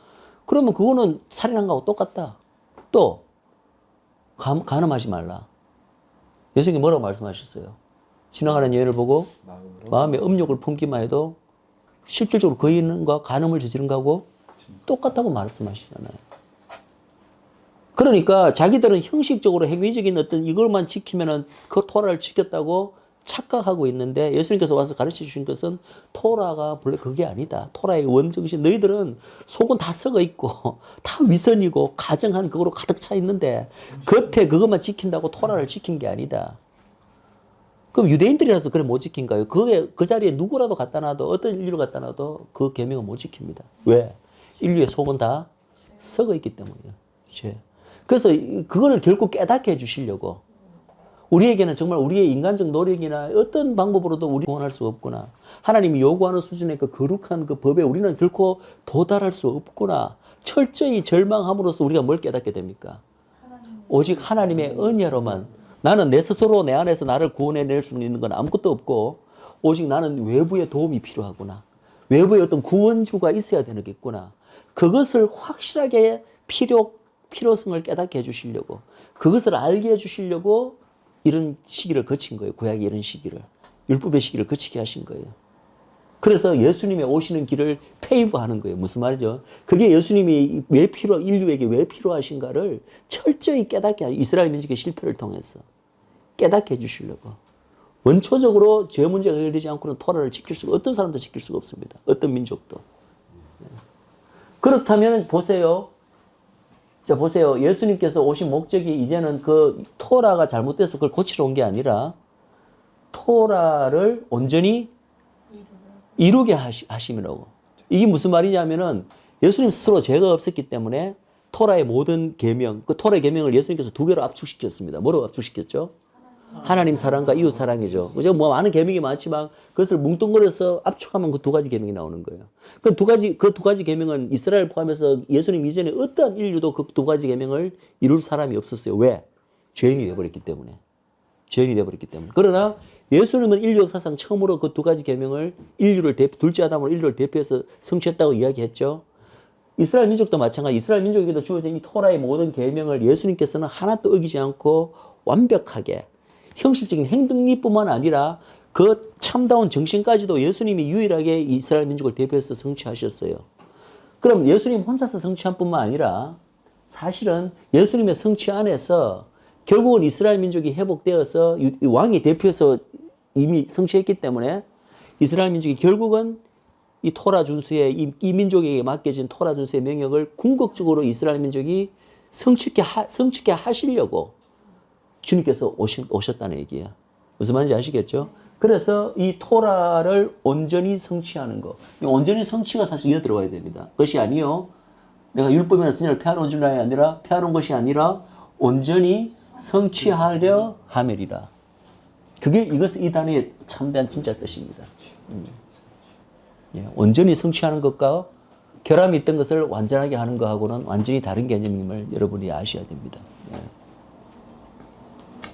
그러면 그거는 살인한 거하고 똑같다. 또 간음하지 말라. 예수님이 뭐라고 말씀하셨어요? 지나가는 여인을 보고 마음에 음욕을 품기만 해도 실질적으로 거인과 간음을 저지른 거하고 똑같다고 말씀하시잖아요. 그러니까 자기들은 형식적으로 행위적인 어떤 이걸만 지키면은 그 토라를 지켰다고 착각하고 있는데 예수님께서 와서 가르쳐 주신 것은 토라가 본래 그게 아니다. 토라의 원정신. 너희들은 속은 다 썩어 있고 다 위선이고 가정한 그거로 가득 차 있는데 겉에 그것만 지킨다고 토라를 지킨 게 아니다. 그럼 유대인들이라서 그래 못 지킨가요? 그 자리에 누구라도 갖다 놔도 어떤 인류를 갖다 놔도 그 계명은 못 지킵니다. 왜? 인류의 속은 다 썩어 있기 때문이에요. 죄. 그래서 그거를 결국 깨닫게 해주시려고 우리에게는 정말 우리의 인간적 노력이나 어떤 방법으로도 우리 구원할 수 없구나. 하나님이 요구하는 수준의 그 거룩한 그 법에 우리는 결코 도달할 수 없구나. 철저히 절망함으로써 우리가 뭘 깨닫게 됩니까? 오직 하나님의 은혜로만 나는 내 스스로 내 안에서 나를 구원해낼 수 있는 건 아무것도 없고 오직 나는 외부의 도움이 필요하구나. 외부의 어떤 구원주가 있어야 되겠구나. 그것을 확실하게 필요성을 깨닫게 해주시려고 그것을 알게 해주시려고 이런 시기를 거친 거예요. 구약이 이런 시기를 율법의 시기를 거치게 하신 거예요. 그래서 예수님의 오시는 길을 페이브하는 거예요. 무슨 말이죠? 그게 예수님이 인류에게 왜 필요하신가를 철저히 깨닫게 이스라엘 민족의 실패를 통해서 깨닫게 해주시려고 원초적으로 죄 문제가 해결되지 않고는 토라를 지킬 수가 어떤 사람도 지킬 수가 없습니다. 어떤 민족도. 그렇다면 보세요. 자, 보세요. 예수님께서 오신 목적이 이제는 그 토라가 잘못돼서 그걸 고치러 온 게 아니라 토라를 온전히 이루게 하심이라고. 이게 무슨 말이냐면은 예수님 스스로 죄가 없었기 때문에 토라의 모든 계명, 그 토라의 계명을 예수님께서 두 개로 압축시켰습니다. 뭐로 압축시켰죠? 하나님 사랑과 이웃 사랑이죠. 그죠? 뭐 많은 계명이 많지만 그것을 뭉뚱그려서 압축하면 그 두 가지 계명이 나오는 거예요. 그 두 가지 계명은 이스라엘 포함해서 예수님 이전에 어떠한 인류도 그 두 가지 계명을 이룰 사람이 없었어요. 왜? 죄인이 되어버렸기 때문에. 죄인이 되어버렸기 때문에. 그러나 예수님은 인류 역사상 처음으로 그 두 가지 계명을 둘째 아담으로 인류를 대표해서 성취했다고 이야기했죠. 이스라엘 민족도 마찬가지. 이스라엘 민족에게도 주어진 이 토라의 모든 계명을 예수님께서는 하나도 어기지 않고 완벽하게 형식적인 행동뿐만 아니라 그 참다운 정신까지도 예수님이 유일하게 이스라엘 민족을 대표해서 성취하셨어요. 그럼 예수님 혼자서 성취한 뿐만 아니라 사실은 예수님의 성취 안에서 결국은 이스라엘 민족이 회복되어서 왕이 대표해서 이미 성취했기 때문에 이스라엘 민족이 결국은 이 토라 준수의 이 민족에게 맡겨진 토라 준수의 명령을 궁극적으로 이스라엘 민족이 성취케 하시려고 주님께서 오셨다는 얘기예요. 무슨 말인지 아시겠죠? 그래서 이 토라를 온전히 성취하는 거. 온전히 성취가 사실 여기 들어가야 됩니다. 그것이 아니요. 내가 율법이나 선지자를 폐하러 준 것이 아니라 폐하러 온 것이 아니라 온전히 성취하려 함이리라. 그게 이 단어의 참된 진짜 뜻입니다. 예, 온전히 성취하는 것과 결함이 있던 것을 완전하게 하는 것하고는 완전히 다른 개념임을 여러분이 아셔야 됩니다. 예.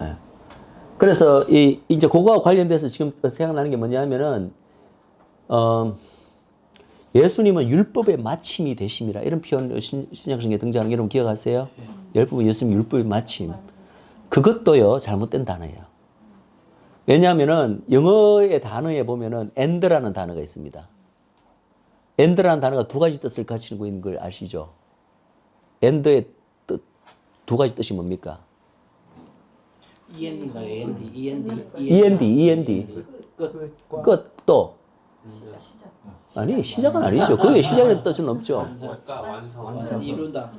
예. 그래서 이제 그거와 관련돼서 지금 생각나는 게 뭐냐면은 예수님은 율법의 마침이 되심이라 이런 표현 신약성경에 등장하는 게 여러분 기억하세요? 율법은 예수님 율법의 마침. 그것도요 잘못된 단어예요. 왜냐하면은 영어의 단어에 보면은 end라는 단어가 있습니다. end라는 단어가 두 가지 뜻을 가지고 있는 걸 아시죠? end의 뜻, 두 가지 뜻이 뭡니까? END인가요? END? END. 끝, 또. 아니, 시작은 아니죠. 그게 시작의 뜻은 없죠. 뭘까? 완성. 이루다.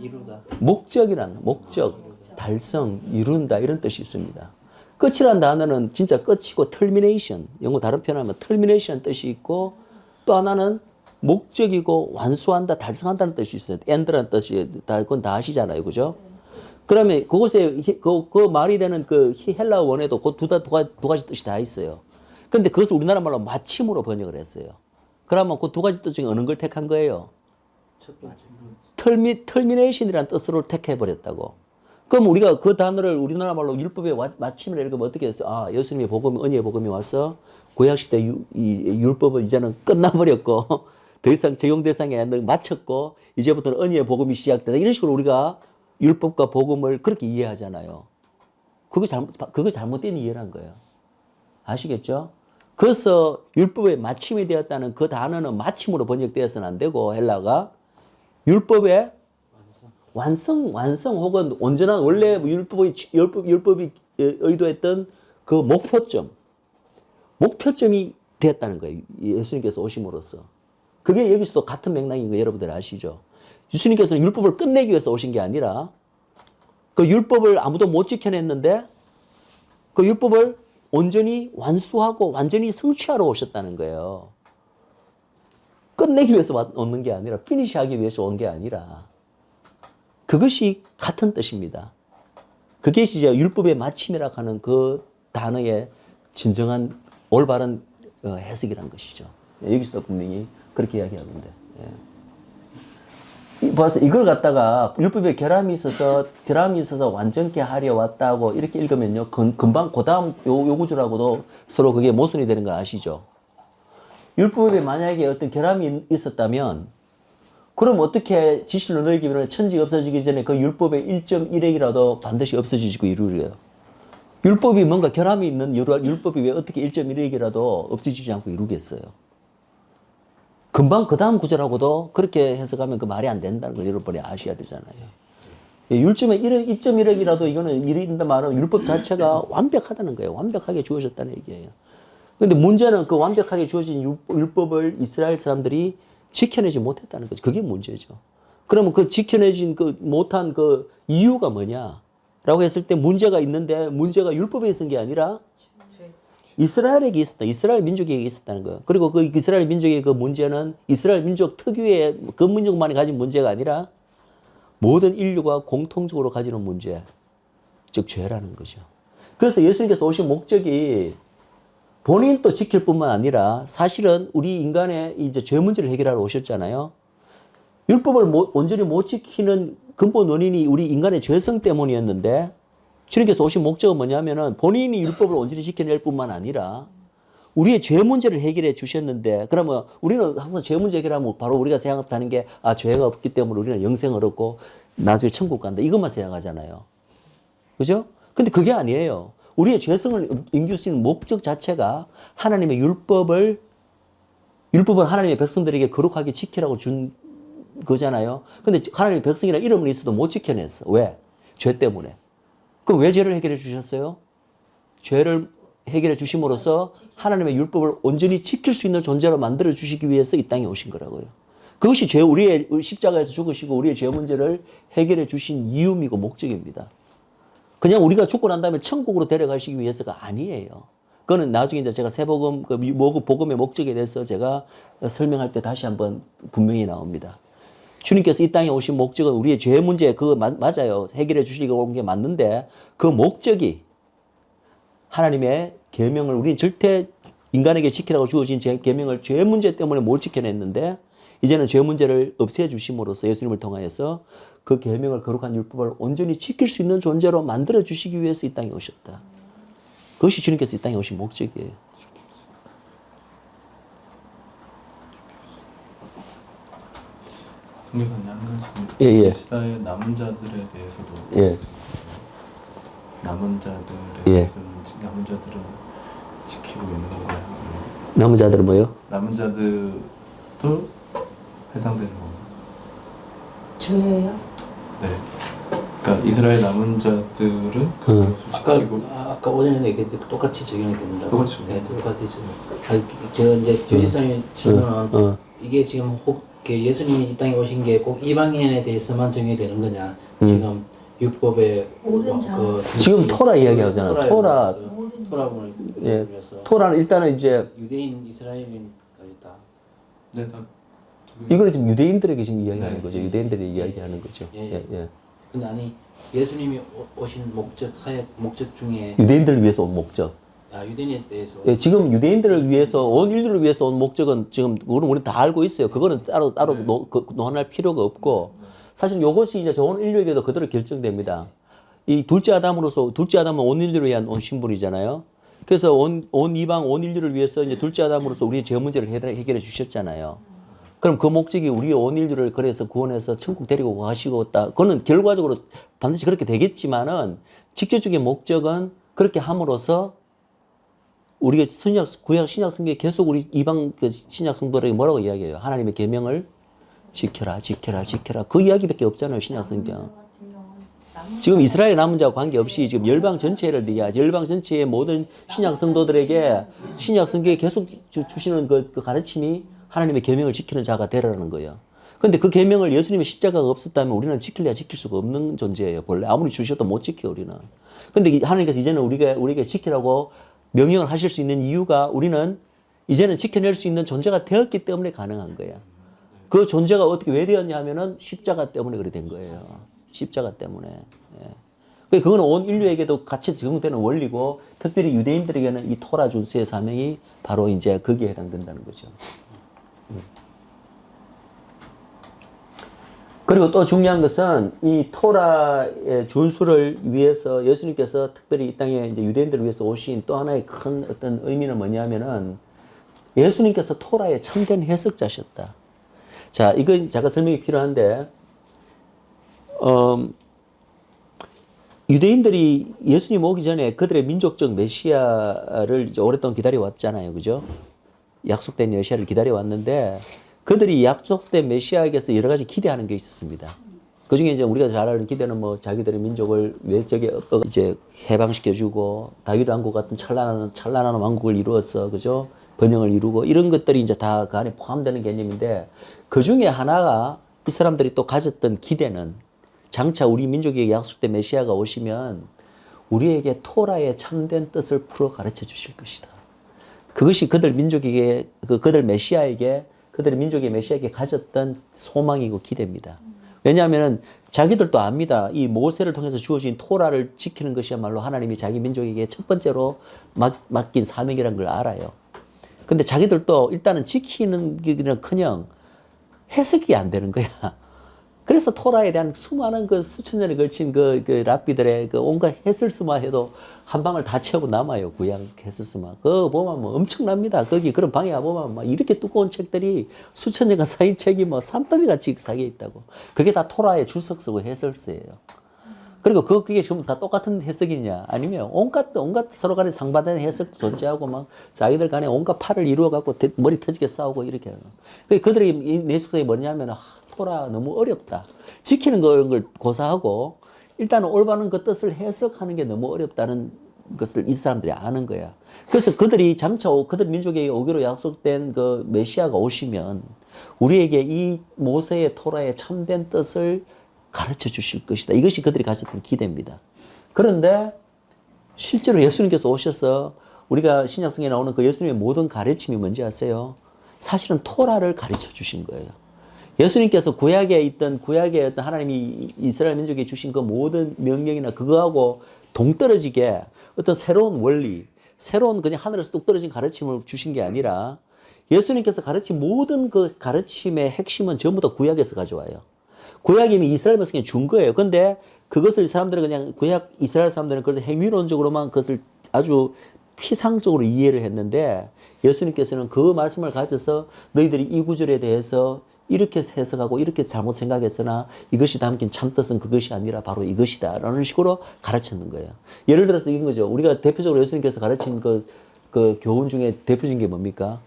목적이란, 목적, 달성, 이룬다, 이런 뜻이 있습니다. 끝이란 단어는 진짜 끝이고, termination. 영어 다른 표현하면 termination 뜻이 있고, 또 하나는 목적이고, 완수한다, 달성한다는 뜻이 있어요. end라는 뜻이, 그건 다 아시잖아요. 그죠? 그러면 그곳에, 그 말이 되는 그 헬라어 원에도 그 두 가지 뜻이 다 있어요. 근데 그것을 우리나라 말로 마침으로 번역을 했어요. 그러면 그 두 가지 뜻 중에 어느 걸 택한 거예요? 첫 번째. termination이라는 뜻으로 택해버렸다고. 그럼 우리가 그 단어를 우리나라 말로 율법의 마침이라 읽으면 어떻게 했어요? 아, 예수님의 복음, 은혜의 복음이 와서 구약시대 이 율법은 이제는 끝나버렸고 더 이상 적용 대상에 마쳤고 이제부터는 은혜의 복음이 시작된다. 이런 식으로 우리가 율법과 복음을 그렇게 이해하잖아요. 그거 잘못된 이해란 거예요. 아시겠죠? 그래서 율법의 마침이 되었다는 그 단어는 마침으로 번역되어서는 안 되고 헬라가 율법의 완성 혹은 온전한 원래 율법이 의도했던 그 목표점이 되었다는 거예요. 예수님께서 오심으로써. 그게 여기서도 같은 맥락인 거 여러분들 아시죠? 예수님께서는 율법을 끝내기 위해서 오신 게 아니라 그 율법을 아무도 못 지켜냈는데 그 율법을 온전히 완수하고 완전히 성취하러 오셨다는 거예요. 끝내기 위해서 오는 게 아니라 피니시하기 위해서 온 게 아니라 그것이 같은 뜻입니다. 그게 이제 율법의 마침이라고 하는 그 단어의 진정한 올바른 해석이라는 것이죠. 여기서도 분명히 그렇게 이야기하는데. 봐서 이걸 갖다가 율법에 결함이 있어서 완전케 하려 왔다고 이렇게 읽으면요. 금방 그 다음 요 구절하고도 서로 그게 모순이 되는 거 아시죠? 율법에 만약에 어떤 결함이 있었다면 그럼 어떻게 지시를 너희에게 천지가 없어지기 전에 그 율법의 1.1핵이라도 반드시 없어지고 이루려요. 율법이 뭔가 결함이 있는 율법이 왜 어떻게 1.1핵이라도 없어지지 않고 이루겠어요. 금방 그 다음 구절하고도 그렇게 해석하면 그 말이 안 된다는 걸 여러분이 아셔야 되잖아요. 율점의 1.1핵이라도 이거는 이른다 말은 율법 자체가 완벽하다는 거예요. 완벽하게 주어졌다는 얘기예요. 그런데 문제는 그 완벽하게 주어진 율법을 이스라엘 사람들이 지켜내지 못했다는 거죠. 그게 문제죠. 그러면 그 지켜내진 그 못한 그 이유가 뭐냐라고 했을 때 문제가 있는데 문제가 율법에 있은 게 아니라 이스라엘에게 있었다. 이스라엘 민족에게 있었다는 거예요. 그리고 그 이스라엘 민족의 그 문제는 이스라엘 민족 특유의 그 민족만이 가진 문제가 아니라 모든 인류가 공통적으로 가지는 문제, 즉 죄라는 거죠. 그래서 예수님께서 오신 목적이 본인도 지킬 뿐만 아니라 사실은 우리 인간의 이제 죄 문제를 해결하러 오셨잖아요. 율법을 온전히 못 지키는 근본 원인이 우리 인간의 죄성 때문이었는데 주님께서 오신 목적은 뭐냐면은 본인이 율법을 온전히 지켜낼 뿐만 아니라 우리의 죄 문제를 해결해 주셨는데 그러면 우리는 항상 죄 문제 해결하면 바로 우리가 생각하는 게 죄가 없기 때문에 우리는 영생을 얻고 나중에 천국 간다. 이것만 생각하잖아요. 그죠? 근데 그게 아니에요. 우리의 죄성을 인규시는 목적 자체가 하나님의 율법은 하나님의 백성들에게 거룩하게 지키라고 준 거잖아요. 근데 하나님의 백성이라는 이름은 있어도 못 지켜냈어. 왜? 죄 때문에. 그럼 왜 죄를 해결해 주셨어요? 죄를 해결해 주심으로써 하나님의 율법을 온전히 지킬 수 있는 존재로 만들어 주시기 위해서 이 땅에 오신 거라고요. 그것이 우리의 십자가에서 죽으시고 우리의 죄 문제를 해결해 주신 이유이고 목적입니다. 그냥 우리가 죽고 난 다음에 천국으로 데려가시기 위해서가 아니에요. 그거는 나중에 이제 제가 새복음, 복음의 목적에 대해서 제가 설명할 때 다시 한번 분명히 나옵니다. 주님께서 이 땅에 오신 목적은 우리의 죄 문제, 그거 맞아요. 해결해 주시려고 온 게 맞는데 그 목적이 하나님의 계명을 우리는 절대 인간에게 지키라고 주어진 계명을 죄 문제 때문에 못 지켜냈는데 이제는 죄 문제를 없애 주심으로써 예수님을 통하여서 그 계명을 거룩한 율법을 온전히 지킬 수 있는 존재로 만들어 주시기 위해서 이 땅에 오셨다. 그것이 주님께서 이 땅에 오신 목적이에요. 공교사님 한 가지. 예, 예. 이스라엘 남은 자들에 대해서도 예. 남은 자들의 예. 남은 자들은 지키고 있는 건가요? 남은 자들은 뭐요? 남은 자들도 해당되는 건가요? 저예요? 네. 그러니까 이스라엘 남은 자들은 그것을 지키고 아까 오전에 얘기했듯이 똑같이 적용이 됩니다. 똑같이 네, 똑같이 제가 이제 교지사님 질문은 이게 지금 혹 예수님이 이 땅에 오신 게 꼭 이방인에 대해서만 적용이 되는 거냐? 지금 율법의 모든 자. 지금 토라 이야기하잖아요. 토라. 토라를 예. 위해서 토라는 일단은 이제 유대인, 이스라엘인까지 다. 네, 다 이거는 지금 유대인들에게 지금 이야기하는 네. 거죠. 유대인들이 이야기하는 거죠. 예. 예, 예. 근데 아니 예수님이 오신 목적 사역 목적 중에 유대인들을 위해서 온 목적. 유대인에 대해서 예, 지금 유대인들을 위해서 온 인류를 위해서 온 목적은 지금 우리 다 알고 있어요. 그거는 따로 논할 필요가 없고 사실 이것이 이제 온 인류에게도 그대로 결정됩니다. 이 둘째 아담은 온 인류를 위한 온 신분이잖아요. 그래서 온 이방 온 인류를 위해서 이제 둘째 아담으로서 우리의 죄 문제를 해결해 주셨잖아요. 그럼 그 목적이 우리 온 인류를 그래서 구원해서 천국 데리고 가시고 있다. 그거는 결과적으로 반드시 그렇게 되겠지만은 직접적인 목적은 그렇게 함으로써 우리가 구약 신약 성경에 계속 우리 이방 그 신약 성도들에게 뭐라고 이야기해요? 하나님의 계명을 지켜라. 그 이야기밖에 없잖아요, 신약 성경. 지금 이스라엘 남은 자와 관계없이 지금 열방 전체를 열방 전체의 모든 신약 성도들에게 신약 성경에 계속 주시는 그 가르침이 하나님의 계명을 지키는 자가 되라는 거예요. 근데 그 계명을 예수님의 십자가가 없었다면 우리는 지킬 수가 없는 존재예요. 본래 아무리 주셔도 못 지켜 우리는. 근데 하나님께서 이제는 우리에게 지키라고 명령을 하실 수 있는 이유가 우리는 이제는 지켜낼 수 있는 존재가 되었기 때문에 가능한 거예요. 그 존재가 어떻게 왜 되었냐 하면은 십자가 때문에 그렇게 된 거예요. 십자가 때문에. 예. 그거는 온 인류에게도 같이 적용되는 원리고 특별히 유대인들에게는 이 토라 준수의 사명이 바로 이제 거기에 해당된다는 거죠. 그리고 또 중요한 것은 이 토라의 준수를 위해서 예수님께서 특별히 이 땅에 이제 유대인들을 위해서 오신 또 하나의 큰 어떤 의미는 뭐냐면은 예수님께서 토라의 참된 해석자셨다. 자, 이거 잠깐 설명이 필요한데, 유대인들이 예수님 오기 전에 그들의 민족적 메시아를 이제 오랫동안 기다려왔잖아요. 그죠? 약속된 메시아를 기다려왔는데, 그들이 약속된 메시아에게서 여러 가지 기대하는 게 있었습니다. 그 중에 이제 우리가 잘 아는 기대는 뭐 자기들의 민족을 외적에 이제 해방시켜주고 다윗 왕국 같은 찬란한 왕국을 이루어서 그죠? 번영을 이루고 이런 것들이 이제 다 그 안에 포함되는 개념인데 그 중에 하나가 이 사람들이 또 가졌던 기대는 장차 우리 민족에게 약속된 메시아가 오시면 우리에게 토라의 참된 뜻을 풀어 가르쳐 주실 것이다. 그것이 그들 민족에게 그들 메시아에게 그들의 민족의 메시아에게 가졌던 소망이고 기대입니다. 왜냐하면 자기들도 압니다. 이 모세를 통해서 주어진 토라를 지키는 것이야말로 하나님이 자기 민족에게 첫 번째로 맡긴 사명이라는 걸 알아요. 근데 자기들도 일단은 지키는 게는커녕 해석이 안 되는 거야. 그래서 토라에 대한 수많은 그 수천 년에 걸친 그 랍비들의 그 온갖 해설서만 해도 한 방을 다 채우고 남아요. 구약 해설서만. 그거 보면 뭐 엄청납니다. 거기 그런 방에 가보면 막 이렇게 두꺼운 책들이 수천 년간 쌓인 책이 뭐 산더미 같이 쌓여 있다고. 그게 다 토라의 주석서고 해설서예요. 그리고 그게 지금 다 똑같은 해석이냐? 아니면 온갖 서로 간에 상반되는 해석도 존재하고 막 자기들 간에 온갖 팔을 이루어갖고 머리 터지게 싸우고 이렇게 하는. 그들의 내숙성이 뭐냐면 토라 너무 어렵다. 지키는 걸 고사하고 일단은 올바른 그 뜻을 해석하는 게 너무 어렵다는 것을 이 사람들이 아는 거야. 그래서 그들이 장차 그들 민족에게 오기로 약속된 그 메시아가 오시면 우리에게 이 모세의 토라의 참된 뜻을 가르쳐 주실 것이다. 이것이 그들이 가졌던 기대입니다. 그런데 실제로 예수님께서 오셔서 우리가 신약성에 나오는 그 예수님의 모든 가르침이 뭔지 아세요? 사실은 토라를 가르쳐 주신 거예요. 예수님께서 구약의 어떤 하나님이 이스라엘 민족에 주신 그 모든 명령이나 그거하고 동떨어지게 어떤 새로운 원리, 새로운 그냥 하늘에서 뚝 떨어진 가르침을 주신 게 아니라 예수님께서 가르친 모든 그 가르침의 핵심은 전부 다 구약에서 가져와요. 구약이 이스라엘 백성에 준 거예요. 근데 그것을 사람들은 그냥 이스라엘 사람들은 그래서 행위론적으로만 그것을 아주 피상적으로 이해를 했는데 예수님께서는 그 말씀을 가져서 너희들이 이 구절에 대해서 이렇게 해석하고 이렇게 잘못 생각했으나 이것이 담긴 참뜻은 그것이 아니라 바로 이것이다 라는 식으로 가르쳤는 거예요. 예를 들어서 이런 거죠. 우리가 대표적으로 예수님께서 가르친 그 교훈 중에 대표적인 게 뭡니까?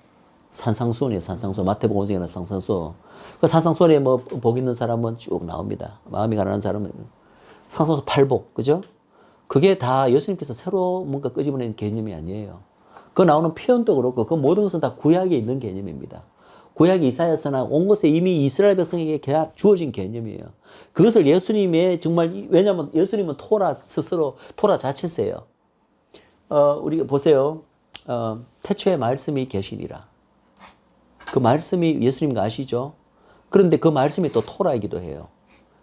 산상수훈이에요. 산상수훈. 마태복음 5장에는 산상수훈. 그 산상수훈에 뭐 복 있는 사람은 쭉 나옵니다. 마음이 가난한 사람은 산상수훈 8복, 그죠? 그게 다 예수님께서 새로 뭔가 끄집어낸 개념이 아니에요. 그 나오는 표현도 그렇고 그 모든 것은 다 구약에 있는 개념입니다. 구약 이사야서나 온 곳에 이미 이스라엘 백성에게 주어진 개념이에요. 그것을 예수님의 정말 왜냐하면 예수님은 토라 스스로 토라 자체세요. 우리가 보세요. 태초에 말씀이 계시니라. 그 말씀이 예수님과 아시죠? 그런데 그 말씀이 또 토라이기도 해요.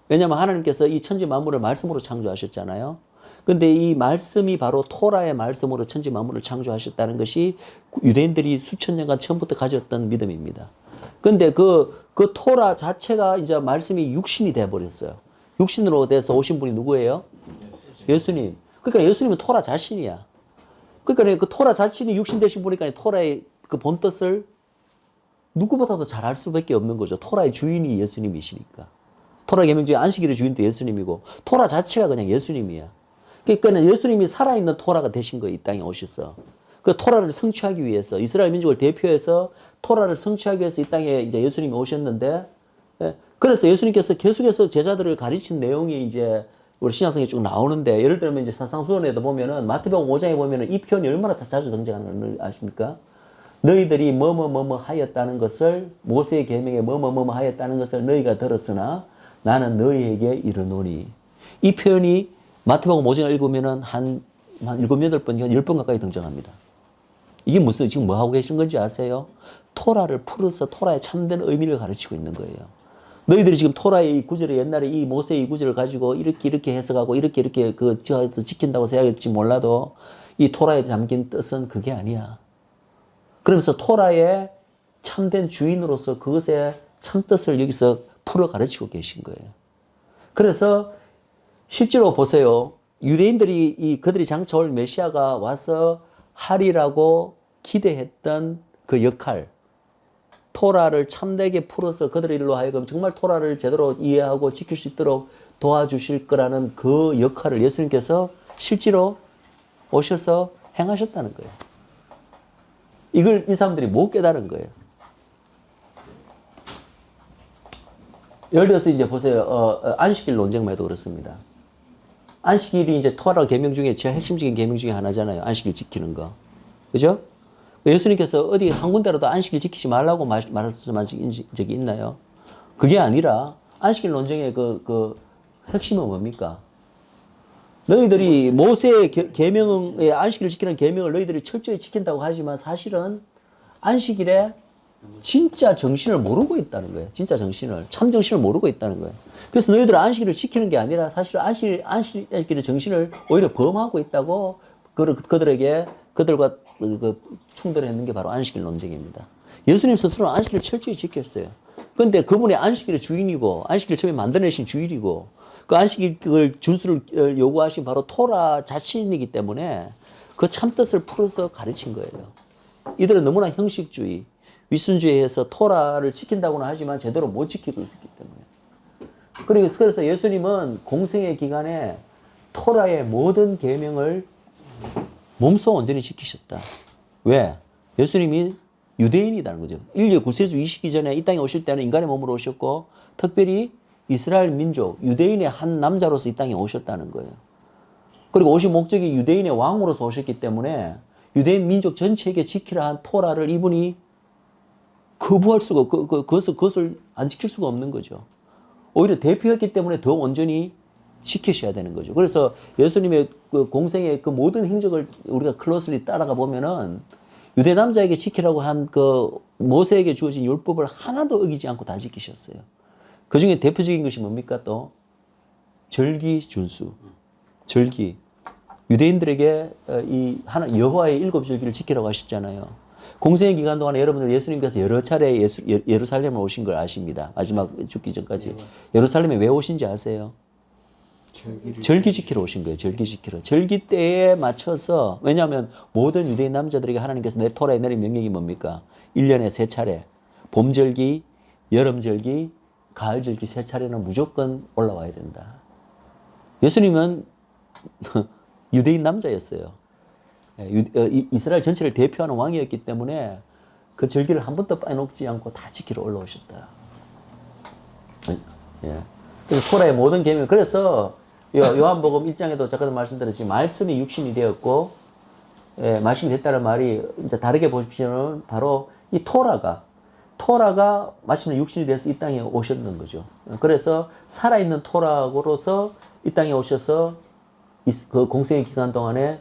왜냐하면 하나님께서 이 천지 만물을 말씀으로 창조하셨잖아요. 근데 이 말씀이 바로 토라의 말씀으로 천지 만물을 창조하셨다는 것이 유대인들이 수천 년간 처음부터 가졌던 믿음입니다. 근데 그 토라 자체가 이제 말씀이 육신이 돼버렸어요. 육신으로 돼서 오신 분이 누구예요? 예수님. 그러니까 예수님은 토라 자신이야. 그러니까 그 토라 자신이 육신 되신 분이니까 토라의 그 본뜻을 누구보다도 잘 알 수밖에 없는 거죠. 토라의 주인이 예수님이시니까. 토라 계명 중에 안식일의 주인도 예수님이고 토라 자체가 그냥 예수님이야. 그러니까 예수님이 살아있는 토라가 되신 거예요. 이 땅에 오셔서. 그 토라를 성취하기 위해서 이스라엘 민족을 대표해서 토라를 성취하기 위해서 이 땅에 이제 예수님이 오셨는데 그래서 예수님께서 계속해서 제자들을 가르친 내용이 이제 우리 신약성에 쭉 나오는데 예를 들면 이제 산상수훈에도 보면은 마태복음 5장에 보면은 이 표현이 얼마나 자주 등장하는 걸 아십니까? 너희들이 뭐뭐 하였다는 것을 모세의 계명에 뭐뭐 하였다는 것을 너희가 들었으나 나는 너희에게 이르노니 이 표현이 마태복음 5장을 읽으면은 한 7, 8번, 10번 가까이 등장합니다. 이게 무슨 지금 뭐 하고 계신 건지 아세요? 토라를 풀어서 토라의 참된 의미를 가르치고 있는 거예요. 너희들이 지금 토라의 이 구절을 옛날에 이 모세의 이 구절을 가지고 이렇게 해석하고 이렇게 그 지킨다고 생각할지 몰라도 이 토라에 담긴 뜻은 그게 아니야. 그러면서 토라의 참된 주인으로서 그것의 참뜻을 여기서 풀어 가르치고 계신 거예요. 그래서 실제로 보세요. 유대인들이 그들이 장차 올 메시아가 와서 하리라고 기대했던 그 역할, 토라를 참되게 풀어서 그들로 하여금 정말 토라를 제대로 이해하고 지킬 수 있도록 도와주실 거라는 그 역할을 예수님께서 실제로 오셔서 행하셨다는 거예요. 이걸 이 사람들이 못 깨달은 거예요. 예를 들어서 이제 보세요. 안식일 논쟁만 해도 그렇습니다. 안식일이 이제 토라 계명 중에 제일 핵심적인 계명 중에 하나잖아요. 안식일 지키는 거. 그죠? 예수님께서 어디 한 군데라도 안식일 지키지 말라고 말씀하신 적이 있나요? 그게 아니라 안식일 논쟁의 그 핵심은 뭡니까? 너희들이 모세의 계명의 안식일을 지키는 계명을 너희들이 철저히 지킨다고 하지만 사실은 안식일에 진짜 정신을 모르고 있다는 거예요. 진짜 정신을, 참 정신을 모르고 있다는 거예요. 그래서 너희들은 안식일을 지키는 게 아니라 사실 안식일의 정신을 오히려 범하고 있다고 그들과 충돌했는 게 바로 안식일 논쟁입니다. 예수님 스스로는 안식일을 철저히 지켰어요. 그런데 그분이 안식일의 주인이고 안식일을 처음에 만들어내신 주인이고 그 안식일 준수를 요구하신 바로 토라 자신이기 때문에 그 참뜻을 풀어서 가르친 거예요. 이들은 너무나 형식주의, 위순주의에서 토라를 지킨다고는 하지만 제대로 못 지키고 있었기 때문에. 그래서 예수님은 공생의 기간에 토라의 모든 계명을 몸소 온전히 지키셨다. 왜? 예수님이 유대인이라는 거죠. 인류 구세주 이시기 전에 이 땅에 오실 때는 인간의 몸으로 오셨고 특별히 이스라엘 민족, 유대인의 한 남자로서 이 땅에 오셨다는 거예요. 그리고 오신 목적이 유대인의 왕으로서 오셨기 때문에 유대인 민족 전체에게 지키라 한 토라를 이분이 거부할 수가 없고 그것을 안 지킬 수가 없는 거죠. 오히려 대표였기 때문에 더 온전히 지키셔야 되는 거죠. 그래서 예수님의 그 공생의 그 모든 행적을 우리가 클로스리 따라가 보면은 유대 남자에게 지키라고 한 그 모세에게 주어진 율법을 하나도 어기지 않고 다 지키셨어요. 그 중에 대표적인 것이 뭡니까 또? 절기 준수. 절기. 유대인들에게 여호와의 7절기를 지키라고 하셨잖아요. 공생의 기간 동안에 여러분들 예수님께서 여러 차례 예루살렘을 오신 걸 아십니다. 마지막 죽기 전까지. 예루살렘에 왜 오신지 아세요? 절기 지키러 오신 거예요. 절기 지키러. 절기 때에 맞춰서 왜냐하면 모든 유대인 남자들에게 하나님께서 내 토라에 내린 명령이 뭡니까? 1년에 3차례 봄절기, 여름절기, 가을절기 세 차례는 무조건 올라와야 된다. 예수님은 유대인 남자였어요. 이스라엘 전체를 대표하는 왕이었기 때문에 그 절기를 한 번도 빠놓지 않고 다 지키러 올라오셨다. 예. 그래서 토라의 모든 계명, 그래서 요한복음 1장에도 잠깐 말씀드렸지만 말씀이 육신이 되었고, 예, 말씀이 됐다는 말이 이제 다르게 보십시오. 바로 이 토라가 말씀이 육신이 돼서 이 땅에 오셨는 거죠. 그래서 살아있는 토라로서 이 땅에 오셔서 그 공생의 기간 동안에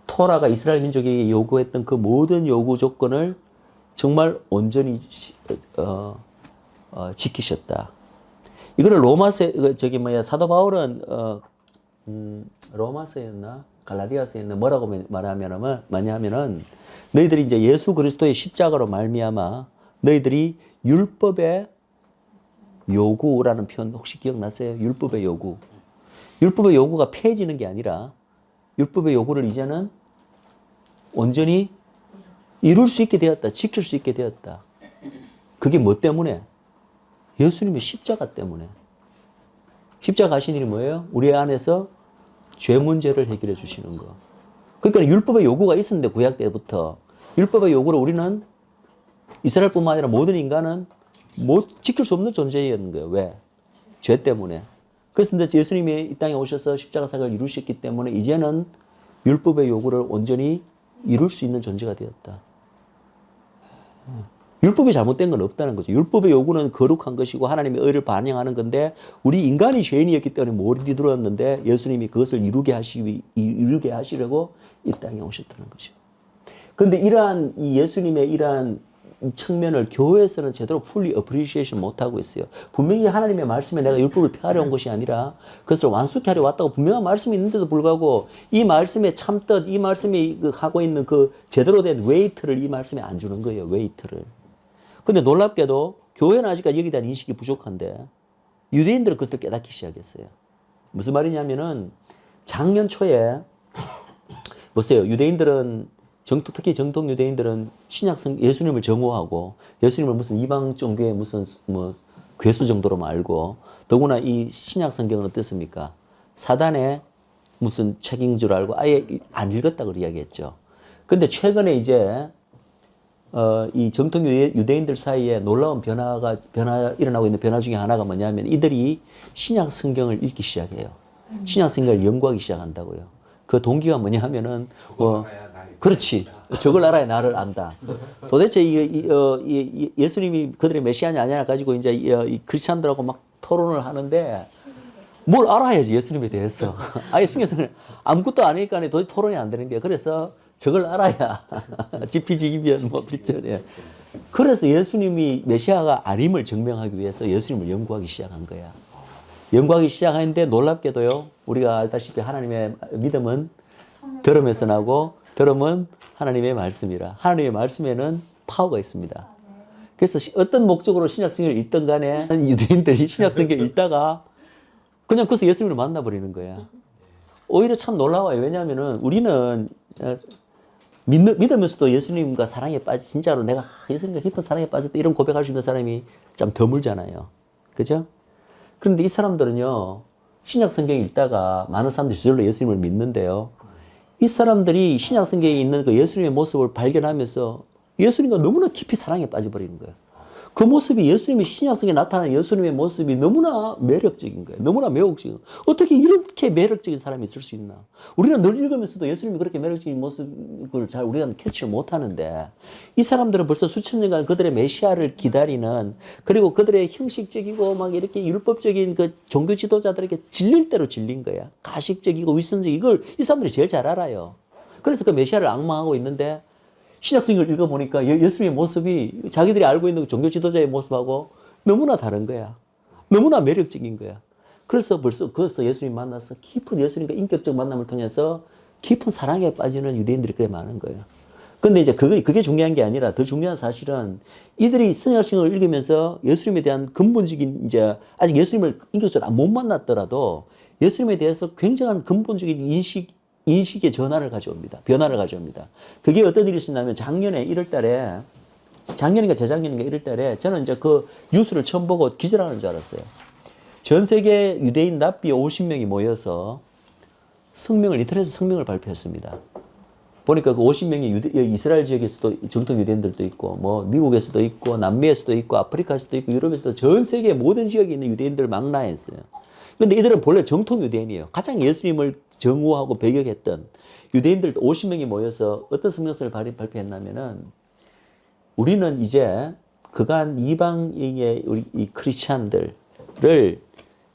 토라가 이스라엘 민족에게 요구했던 그 모든 요구 조건을 정말 온전히 지키셨다. 이거를 로마서 사도 바울은 로마서였나 갈라디아서였나 뭐라고 말하냐면은 너희들이 이제 예수 그리스도의 십자가로 말미암아 너희들이 율법의 요구라는 표현 혹시 기억나세요? 율법의 요구. 율법의 요구가 폐해지는 게 아니라 율법의 요구를 이제는 온전히 이룰 수 있게 되었다. 지킬 수 있게 되었다. 그게 뭐 때문에? 예수님의 십자가 때문에. 십자가 하신 일이 뭐예요? 우리 안에서 죄 문제를 해결해 주시는 거. 그러니까 율법의 요구가 있었는데 구약 때부터 율법의 요구를 우리는 이스라엘뿐만 아니라 모든 인간은 못 지킬 수 없는 존재였는 거예요. 왜? 죄 때문에. 그래서 예수님이 이 땅에 오셔서 십자가 사역을 이루셨기 때문에 이제는 율법의 요구를 온전히 이룰 수 있는 존재가 되었다. 율법이 잘못된 건 없다는 거죠. 율법의 요구는 거룩한 것이고 하나님의 의를 반영하는 건데 우리 인간이 죄인이었기 때문에 못 이루었는데 예수님이 그것을 이루게 하시려고 이 땅에 오셨다는 거죠. 그런데 이러한 이 예수님의 이러한 측면을 교회에서는 제대로 fully appreciation 못하고 있어요. 분명히 하나님의 말씀에 내가 율법을 폐하려 온 것이 아니라 그것을 완숙히 하려 왔다고 분명한 말씀이 있는데도 불구하고 이 말씀에 참뜻, 이 말씀이 하고 있는 그 제대로 된 웨이트를 이 말씀에 안 주는 거예요. 웨이트를. 근데 놀랍게도 교회는 아직까지 여기에 대한 인식이 부족한데 유대인들은 그것을 깨닫기 시작했어요. 무슨 말이냐면은 작년 초에 보세요. 유대인들은 특히 정통 유대인들은 예수님을 정오하고 예수님을 무슨 이방 종교의 무슨 괴수 정도로만 알고 더구나 이 신약 성경은 어땠습니까? 사단의 무슨 책인 줄 알고 아예 안 읽었다고 이야기했죠. 근데 최근에 이제 이 정통 유대인들 사이에 놀라운 일어나고 있는 변화 중에 하나가 뭐냐면 이들이 신약 성경을 읽기 시작해요. 신약 성경을 연구하기 시작한다고요. 그 동기가 뭐냐 하면은 그렇지. 저걸 알아야 나를 안다. 도대체 예수님이 그들의 메시아냐 아니냐 가지고 이제 이 크리스찬들하고 막 토론을 하는데 뭘 알아야지 예수님에 대해서. 아예 성경에서는 아무것도 아니니까 도저히 토론이 안 되는 게 그래서 저걸 알아야 지피지기변 필전에. 그래서 예수님이 메시아가 아님을 증명하기 위해서 예수님을 연구하기 시작한 거야. 연구하기 시작하는데 놀랍게도요. 우리가 알다시피 하나님의 믿음은 들음에서 나고 들음은 하나님의 말씀이라. 하나님의 말씀에는 파워가 있습니다. 그래서 어떤 목적으로 신약성경을 읽던 간에 유대인들이 신약성경을 읽다가 그냥 거기서 예수님을 만나버리는 거야. 오히려 참 놀라워요. 왜냐하면은 우리는 믿으면서도 예수님과 사랑에 진짜로 내가 예수님과 깊은 사랑에 빠졌다 이런 고백할 수 있는 사람이 참 드물잖아요. 그죠? 그런데 이 사람들은요, 신약성경 읽다가 많은 사람들이 저절로 예수님을 믿는데요. 이 사람들이 신약성경에 있는 그 예수님의 모습을 발견하면서 예수님과 너무나 깊이 사랑에 빠져버리는 거예요. 그 모습이 예수님이 신약성경에 나타나는 예수님의 모습이 너무나 매력적인 거예요. 너무나 매혹적인 거예요. 어떻게 이렇게 매력적인 사람이 있을 수 있나. 우리는 늘 읽으면서도 예수님이 그렇게 매력적인 모습을 잘 우리가 캐치를 못하는데 이 사람들은 벌써 수천 년간 그들의 메시아를 기다리는 그리고 그들의 형식적이고 막 이렇게 율법적인 그 종교 지도자들에게 질릴 대로 질린 거야. 가식적이고 위선적이고 이걸 이 사람들이 제일 잘 알아요. 그래서 그 메시아를 악망하고 있는데 신약성경을 읽어보니까 예수님의 모습이 자기들이 알고 있는 종교 지도자의 모습하고 너무나 다른 거야. 너무나 매력적인 거야. 그래서 거기서 예수님 만나서 깊은 예수님과 인격적 만남을 통해서 깊은 사랑에 빠지는 유대인들이 꽤 많은 거예요. 근데 이제 그게 중요한 게 아니라 더 중요한 사실은 이들이 신약성경을 읽으면서 예수님에 대한 근본적인 이제 아직 예수님을 인격적으로 못 만났더라도 예수님에 대해서 굉장한 근본적인 인식의 변화를 가져옵니다. 그게 어떤 일이 있었냐면 작년에 1월 달에 작년인가 재작년인가 이럴 때에 저는 이제 그 뉴스를 처음 보고 기절하는 줄 알았어요. 전 세계 유대인 랍비 50명이 모여서 인터넷에 성명을 발표했습니다. 보니까 그 50명이 이스라엘 지역에서도 정통 유대인들도 있고, 뭐 미국에서도 있고, 남미에서도 있고, 아프리카에서도 있고, 유럽에서도 전 세계 모든 지역에 있는 유대인들을 망라했어요. 근데 이들은 본래 정통 유대인이에요. 가장 예수님을 정우하고 배격했던 유대인들 50명이 모여서 어떤 성명서를 발표했냐면은, 우리는 이제 그간 이방인의 우리 이 크리스찬들을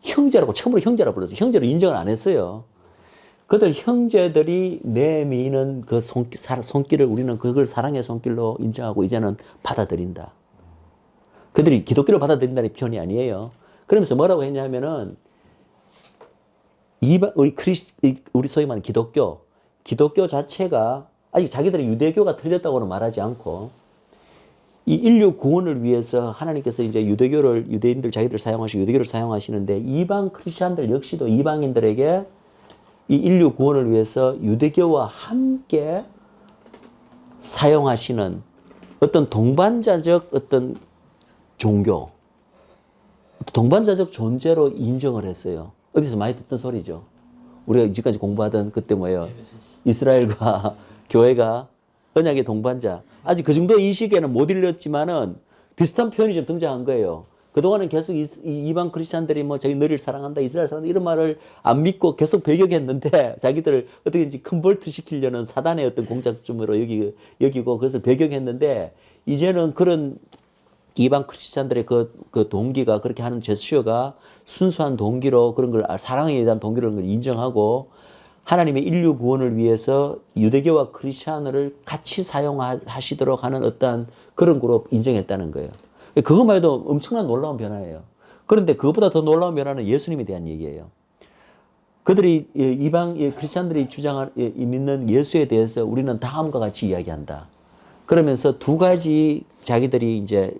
형제라고 처음으로 형제라고 불렀어요. 형제로 인정을 안 했어요. 그들 형제들이 내미는 그 손길을 우리는 그걸 사랑의 손길로 인정하고 이제는 받아들인다. 그들이 기독교를 받아들인다는 표현이 아니에요. 그러면서 뭐라고 했냐면은 우리 소위 말하는 기독교 자체가 아직 자기들의 유대교가 틀렸다고는 말하지 않고 이 인류 구원을 위해서 하나님께서 이제 유대인들 자기들 사용하시고 유대교를 사용하시는데 이방 크리스천들 역시도 이방인들에게 이 인류 구원을 위해서 유대교와 함께 사용하시는 어떤 동반자적 어떤 종교, 동반자적 존재로 인정을 했어요. 어디서 많이 듣던 소리죠. 우리가 이제까지 공부하던 그때 뭐예요? 이스라엘과 교회가 언약의 동반자. 아직 그 정도 인식에는 못 일렀지만은 비슷한 표현이 좀 등장한 거예요. 그동안은 계속 이방 크리스찬들이 뭐 자기 너를 사랑한다, 이스라엘 사랑한다 이런 말을 안 믿고 계속 배격했는데 자기들을 어떻게든지 컨버트 시키려는 사단의 어떤 공작점으로 여기고 그것을 배격했는데 이제는 그런 이방 크리스찬들의 그 동기가 그렇게 하는 제스처가 순수한 동기로 그런 걸 사랑에 대한 동기로 걸 인정하고 하나님의 인류 구원을 위해서 유대교와 크리스찬을 같이 사용하시도록 하는 어떠한 그런 거로 인정했다는 거예요. 그것만 해도 엄청난 놀라운 변화예요. 그런데 그것보다 더 놀라운 변화는 예수님에 대한 얘기예요. 그들이 이방 크리스찬들이 믿는 예수에 대해서 우리는 다음과 같이 이야기한다. 그러면서 두 가지 자기들이 이제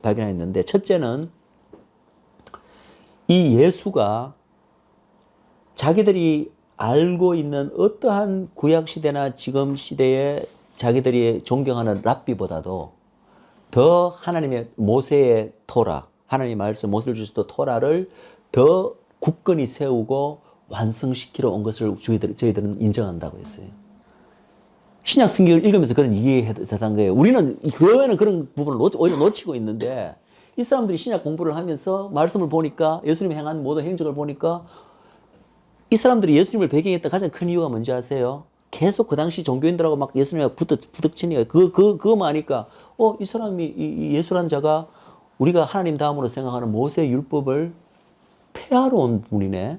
발견했는데 첫째는 이 예수가 자기들이 알고 있는 어떠한 구약 시대나 지금 시대에 자기들이 존경하는 랍비보다도 더 하나님의 모세의 토라, 하나님의 말씀, 모세를 주셨던 토라를 더 굳건히 세우고 완성시키러 온 것을 저희들은 인정한다고 했어요. 신약 성경을 읽으면서 그런 이해했던 거예요. 우리는 교회는 그런 부분을 오히려 놓치고 있는데 이 사람들이 신약 공부를 하면서 말씀을 보니까 예수님이 행한 모든 행적을 보니까 이 사람들이 예수님을 배경했던 가장 큰 이유가 뭔지 아세요? 계속 그 당시 종교인들하고 막 예수님과 부닥치니까 그거만 아니까 이 사람이 이 예수란 자가 우리가 하나님 다음으로 생각하는 모세의 율법을 폐하러 온 분이네.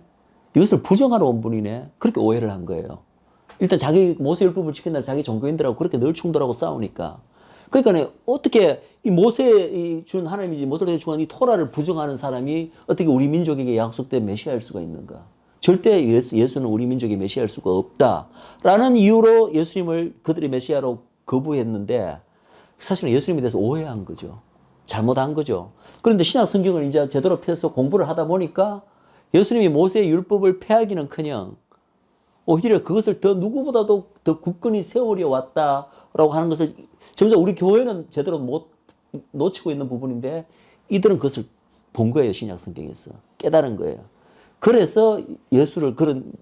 이것을 부정하러 온 분이네. 그렇게 오해를 한 거예요. 일단 자기 모세 율법을 지킨다는 자기 종교인들하고 그렇게 늘 충돌하고 싸우니까. 그러니까 어떻게 이 모세의 준 하나님이 모세를 주한 이 토라를 부정하는 사람이 어떻게 우리 민족에게 약속된 메시아일 수가 있는가? 절대 예수는 우리 민족의 메시아일 수가 없다라는 이유로 예수님을 그들의 메시아로 거부했는데 사실은 예수님에 대해서 오해한 거죠. 잘못한 거죠. 그런데 신약 성경을 이제 제대로 펴서 공부를 하다 보니까 예수님이 모세의 율법을 폐하기는커녕 오히려 그것을 더 누구보다도 더 굳건히 세우려 왔다라고 하는 것을 점점 우리 교회는 제대로 못 놓치고 있는 부분인데 이들은 그것을 본 거예요. 신약 성경에서 깨달은 거예요. 그래서 예수를 그런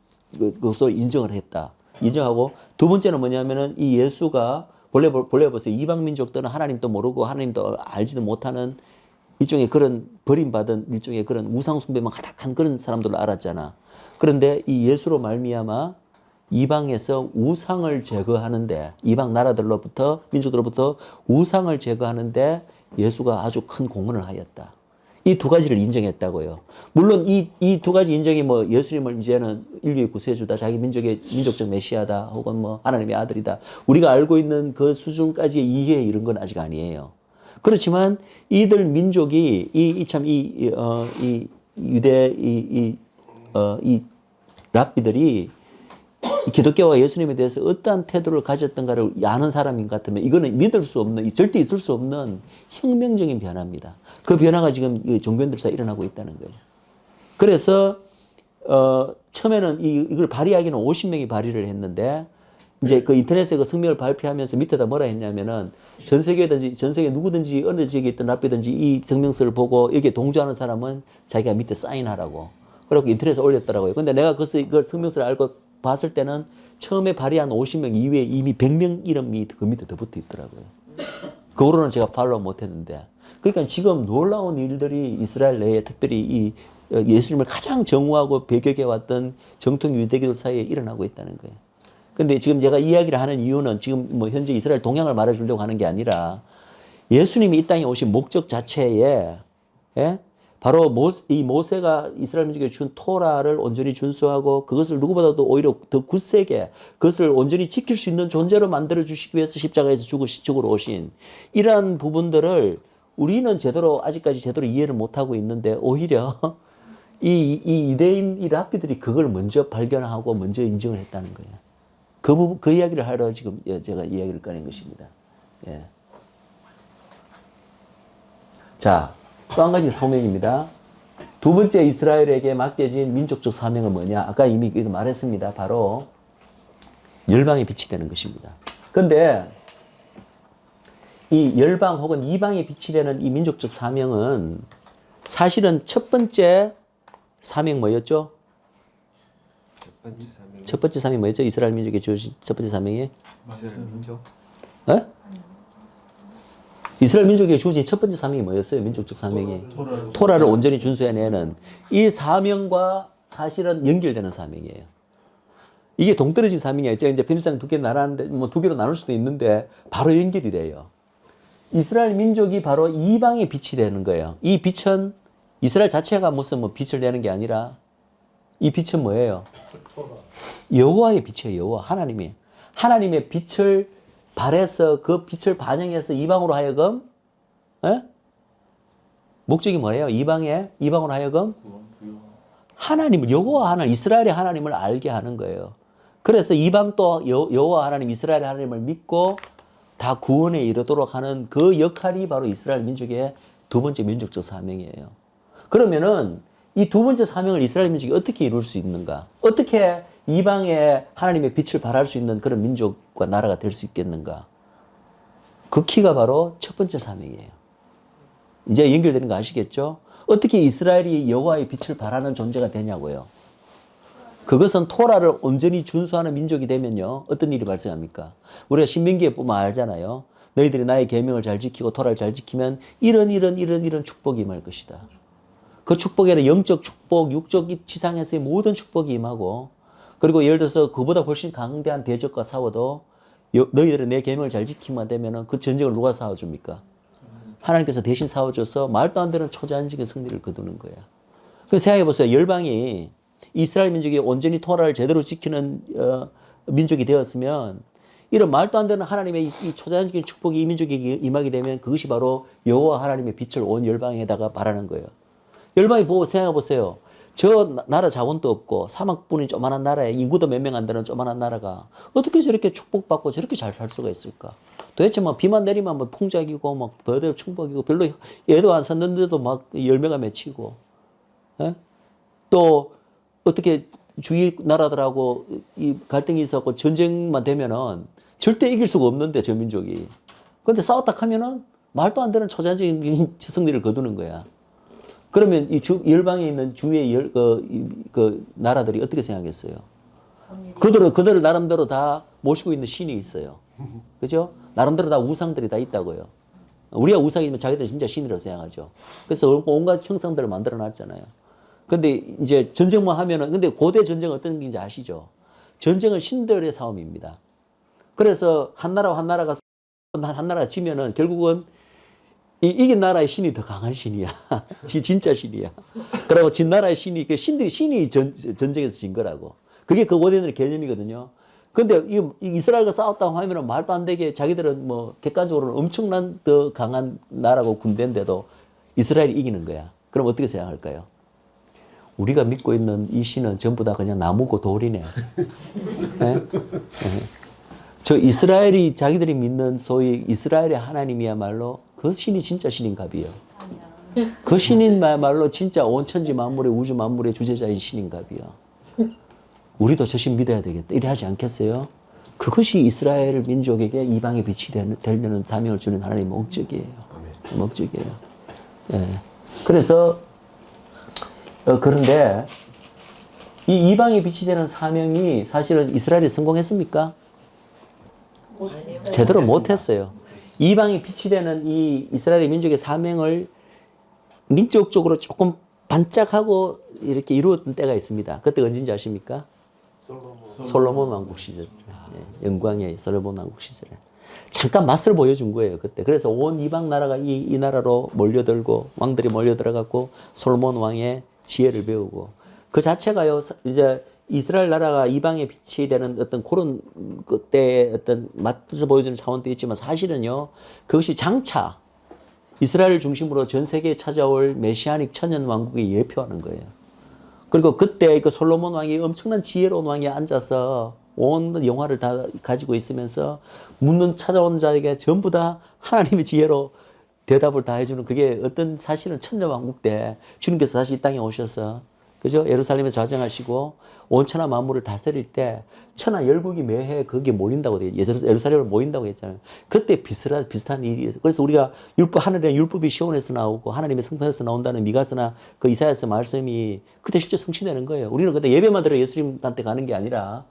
것으로 인정을 했다. 인정하고 두 번째는 뭐냐면은 이 예수가 본래 보세요. 이방 민족들은 하나님도 모르고 하나님도 알지도 못하는 일종의 그런 버림받은 일종의 그런 우상숭배만 가득한 그런 사람들로 알았잖아. 그런데 이 예수로 말미암아 이방에서 우상을 제거하는데 이방 나라들로부터 민족들로부터 우상을 제거하는데 예수가 아주 큰 공헌을 하였다. 이 두 가지를 인정했다고요. 물론 이 두 가지 인정이 뭐 예수님을 이제는 인류의 구세주다, 자기 민족적 메시아다, 혹은 뭐 하나님의 아들이다. 우리가 알고 있는 그 수준까지의 이해 이런 건 아직 아니에요. 그렇지만 이들 민족이 이 유대 이 랍비들이 기독교와 예수님에 대해서 어떠한 태도를 가졌던가를 아는 사람인 것 같으면 이거는 믿을 수 없는, 절대 있을 수 없는 혁명적인 변화입니다. 그 변화가 지금 종교인들 사이에 일어나고 있다는 거예요. 그래서 처음에는 이걸 발의하기는 50명이 발의를 했는데 이제 그 인터넷에 그 성명을 발표하면서 밑에다 뭐라 했냐면은 전 세계 누구든지 어느 지역에 있든 랍비든지 이 성명서를 보고 여기에 동조하는 사람은 자기가 밑에 사인하라고. 그리고 인터넷에 올렸더라고요. 근데 내가 그 성명서를 알고 봤을 때는 처음에 발의한 50명 이외에 이미 100명 이름이 그 밑에 더 붙어 있더라고요. 그거로는 제가 팔로우 못 했는데. 그러니까 지금 놀라운 일들이 이스라엘 내에 특별히 이 예수님을 가장 정오하고 배격해 왔던 정통 유대교들 사이에 일어나고 있다는 거예요. 근데 지금 제가 이야기를 하는 이유는 지금 뭐 현재 이스라엘 동향을 말해주려고 하는 게 아니라 예수님이 이 땅에 오신 목적 자체에 예? 바로 이 모세가 이스라엘 민족에 준 토라를 온전히 준수하고 그것을 누구보다도 오히려 더 굳세게 그것을 온전히 지킬 수 있는 존재로 만들어 주시기 위해서 십자가에서 죽으러 오신 이러한 부분들을 우리는 아직까지 제대로 이해를 못하고 있는데 오히려 이 유대인 이 랍비들이 그걸 먼저 발견하고 먼저 인정을 했다는 거예요. 그 이야기를 하러 지금 제가 이야기를 꺼낸 것입니다. 예. 자, 또 한 가지 소명입니다. 두 번째 이스라엘에게 맡겨진 민족적 사명은 뭐냐? 아까 이미 말했습니다. 바로 열방의 빛이 되는 것입니다. 그런데 이 열방 혹은 이방의 빛이 되는 이 민족적 사명은 사실은 첫 번째 사명 뭐였죠? 첫 번째 사명이 뭐였죠? 이스라엘 민족에 주어진 첫 번째 사명이? 민족. 어? 이스라엘 민족에게 주어진 첫 번째 사명이 뭐였어요? 민족적 사명이. 토라를 온전히 준수해내는 이 사명과 사실은 연결되는 사명이에요. 이게 동떨어진 사명이에요. 이제 편지상 두 개 나눴는데, 뭐 두 개로 나눌 수도 있는데, 바로 연결이 돼요. 이스라엘 민족이 바로 이방의 빛이 되는 거예요. 이 빛은 이스라엘 자체가 무슨 뭐 빛을 내는 게 아니라 이 빛은 뭐예요? 여호와의 빛이에요. 여호와 하나님이. 하나님의 빛을 발해서 그 빛을 반영해서 이방으로 하여금 목적이 뭐예요? 이방으로 하여금 하나님을 여호와 하나님 이스라엘의 하나님을 알게 하는 거예요. 그래서 이방도 여호와 하나님 이스라엘의 하나님을 믿고 다 구원에 이르도록 하는 그 역할이 바로 이스라엘 민족의 두 번째 민족적 사명이에요. 그러면은 이 두 번째 사명을 이스라엘 민족이 어떻게 이룰 수 있는가? 어떻게 이방에 하나님의 빛을 발할 수 있는 그런 민족과 나라가 될 수 있겠는가? 그 키가 바로 첫 번째 사명이에요. 이제 연결되는 거 아시겠죠? 어떻게 이스라엘이 여호와의 빛을 발하는 존재가 되냐고요. 그것은 토라를 온전히 준수하는 민족이 되면요. 어떤 일이 발생합니까? 우리가 신명기에 보면 알잖아요. 너희들이 나의 계명을 잘 지키고 토라를 잘 지키면 이런 축복이 임할 것이다. 그 축복에는 영적 축복, 육적 지상에서의 모든 축복이 임하고 그리고 예를 들어서 그보다 훨씬 강대한 대적과 싸워도 너희들은 내 계명을 잘 지키면 되면은 그 전쟁을 누가 싸워줍니까? 하나님께서 대신 싸워줘서 말도 안 되는 초자연적인 승리를 거두는 거야. 그럼 생각해보세요. 열방이 이스라엘 민족이 온전히 토라를 제대로 지키는 민족이 되었으면 이런 말도 안 되는 하나님의 이 초자연적인 축복이 이 민족에게 임하게 되면 그것이 바로 여호와 하나님의 빛을 온 열방에다가 발하는 거예요. 열방이 보고 생각해보세요. 저 나라 자원도 없고 사막뿐인 조만한 나라에 인구도 몇 명 안 되는 조만한 나라가 어떻게 저렇게 축복받고 저렇게 잘 살 수가 있을까? 도대체 뭐 비만 내리면 뭐 풍작이고 막 버들 충복이고 별로 애도 안 샀는데도 막 열매가 맺히고 예? 또 어떻게 주위 나라들하고 이 갈등이 있었고 전쟁만 되면은 절대 이길 수가 없는데 저 민족이. 근데 싸웠다 하면은 말도 안 되는 초자연적인 승리를 거두는 거야. 그러면 이 열방에 있는 주위의 그 나라들이 어떻게 생각했어요? 그들을 나름대로 다 모시고 있는 신이 있어요. 그죠? 나름대로 다 우상들이 다 있다고요. 우리가 우상이면 자기들은 진짜 신이라고 생각하죠. 그래서 온갖 형상들을 만들어 놨잖아요. 근데 이제 전쟁만 하면은, 근데 고대 전쟁은 어떤 게인지 아시죠? 전쟁은 신들의 싸움입니다. 그래서 한 나라가 지면은 결국은 이긴 나라의 신이 더 강한 신이야. 진짜 신이야. 그리고 진 나라의 신이, 신이 전쟁에서 진 거라고. 그게 그 고대인들의 개념이거든요. 근데 이스라엘과 싸웠다고 하면은 말도 안 되게 자기들은 뭐 객관적으로는 엄청난 더 강한 나라고 군대인데도 이스라엘이 이기는 거야. 그럼 어떻게 생각할까요? 우리가 믿고 있는 이 신은 전부 다 그냥 나무고 돌이네. 네? 저 이스라엘이 자기들이 믿는 소위 이스라엘의 하나님이야말로 그 신이 진짜 신인갑이에요. 그 신인말로 진짜 온 천지 만물의 우주 만물의 주제자인 신인갑이야. 우리도 저 신 믿어야 되겠다. 이래 하지 않겠어요? 그것이 이스라엘 민족에게 이방의 빛이 되려는 사명을 주는 하나님의 목적이에요. 목적이에요. 예. 그래서 그런데 이 이방의 빛이 되는 사명이 사실은 이스라엘이 성공했습니까? 제대로 못했어요. 이방의 빛이 되는 이 이스라엘 민족의 사명을 민족적으로 조금 반짝하고 이렇게 이루었던 때가 있습니다. 그때 언제인지 아십니까? 솔로몬 왕국 시절. 예, 영광의 솔로몬 왕국 시절에. 잠깐 맛을 보여준 거예요, 그때. 그래서 온 이방 나라가 이 나라로 몰려들고, 왕들이 몰려들어갖고, 솔로몬 왕의 지혜를 배우고, 그 자체가요, 이제 이스라엘 나라가 이방의 빛이 되는 어떤 그런 그때의 어떤 맛을 보여주는 차원도 있지만 사실은요, 그것이 장차 이스라엘 중심으로 전 세계에 찾아올 메시아닉 천년 왕국에 예표하는 거예요. 그리고 그때 그 솔로몬 왕이 엄청난 지혜로운 왕이 앉아서 온 영화를 다 가지고 있으면서 묻는 찾아오는 자에게 전부 다 하나님의 지혜로 대답을 다 해주는 그게 어떤 사실은 천년 왕국 때 주님께서 다시 이 땅에 오셔서 그죠? 예루살렘에 좌정하시고 온 천하 만물을 다스릴 때 천하 열국이 매해 거기에 모인다고 돼. 예루살렘으로 모인다고 했잖아요. 그때 비슷한 일이 있어요. 그래서 우리가 하늘에 율법이 시온에서 나오고 하나님의 성산에서 나온다는 미가서나 그 이사야서 말씀이 그때 실제 성취되는 거예요. 우리는 그때 예배만 들어 예수님한테 가는 게 아니라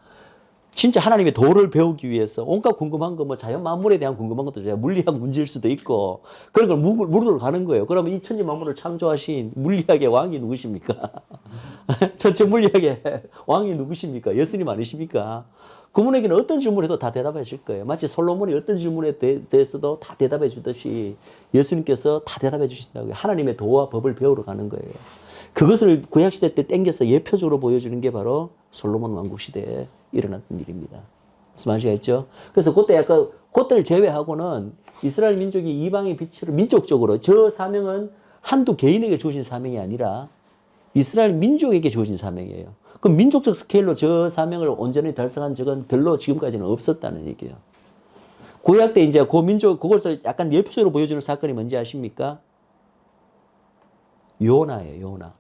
진짜 하나님의 도를 배우기 위해서 온갖 궁금한 거, 뭐 자연 만물에 대한 궁금한 것도 있어요. 물리학 문제일 수도 있고 그런 걸 물으러 가는 거예요. 그러면 이 천지 만물을 창조하신 물리학의 왕이 누구십니까? 전체 물리학의 왕이 누구십니까? 예수님 아니십니까? 그분에게는 어떤 질문에도 다 대답해 줄 거예요. 마치 솔로몬이 어떤 질문에 대해서도 다 대답해 주듯이 예수님께서 다 대답해 주신다고요. 하나님의 도와 법을 배우러 가는 거예요. 그것을 구약시대 때 땡겨서 예표적으로 보여주는 게 바로 솔로몬 왕국 시대에 일어났던 일입니다. 무슨 말인지 알죠? 그래서 그때 약간 그때를 제외하고는 이스라엘 민족이 이방의 빛으로 민족적으로 저 사명은 한두 개인에게 주어진 사명이 아니라 이스라엘 민족에게 주어진 사명이에요. 그럼 민족적 스케일로 저 사명을 온전히 달성한 적은 별로 지금까지는 없었다는 얘기예요. 구약 때 이제 그 민족 그것을 약간 예표적으로 보여주는 사건이 뭔지 아십니까? 요나예요, 요나.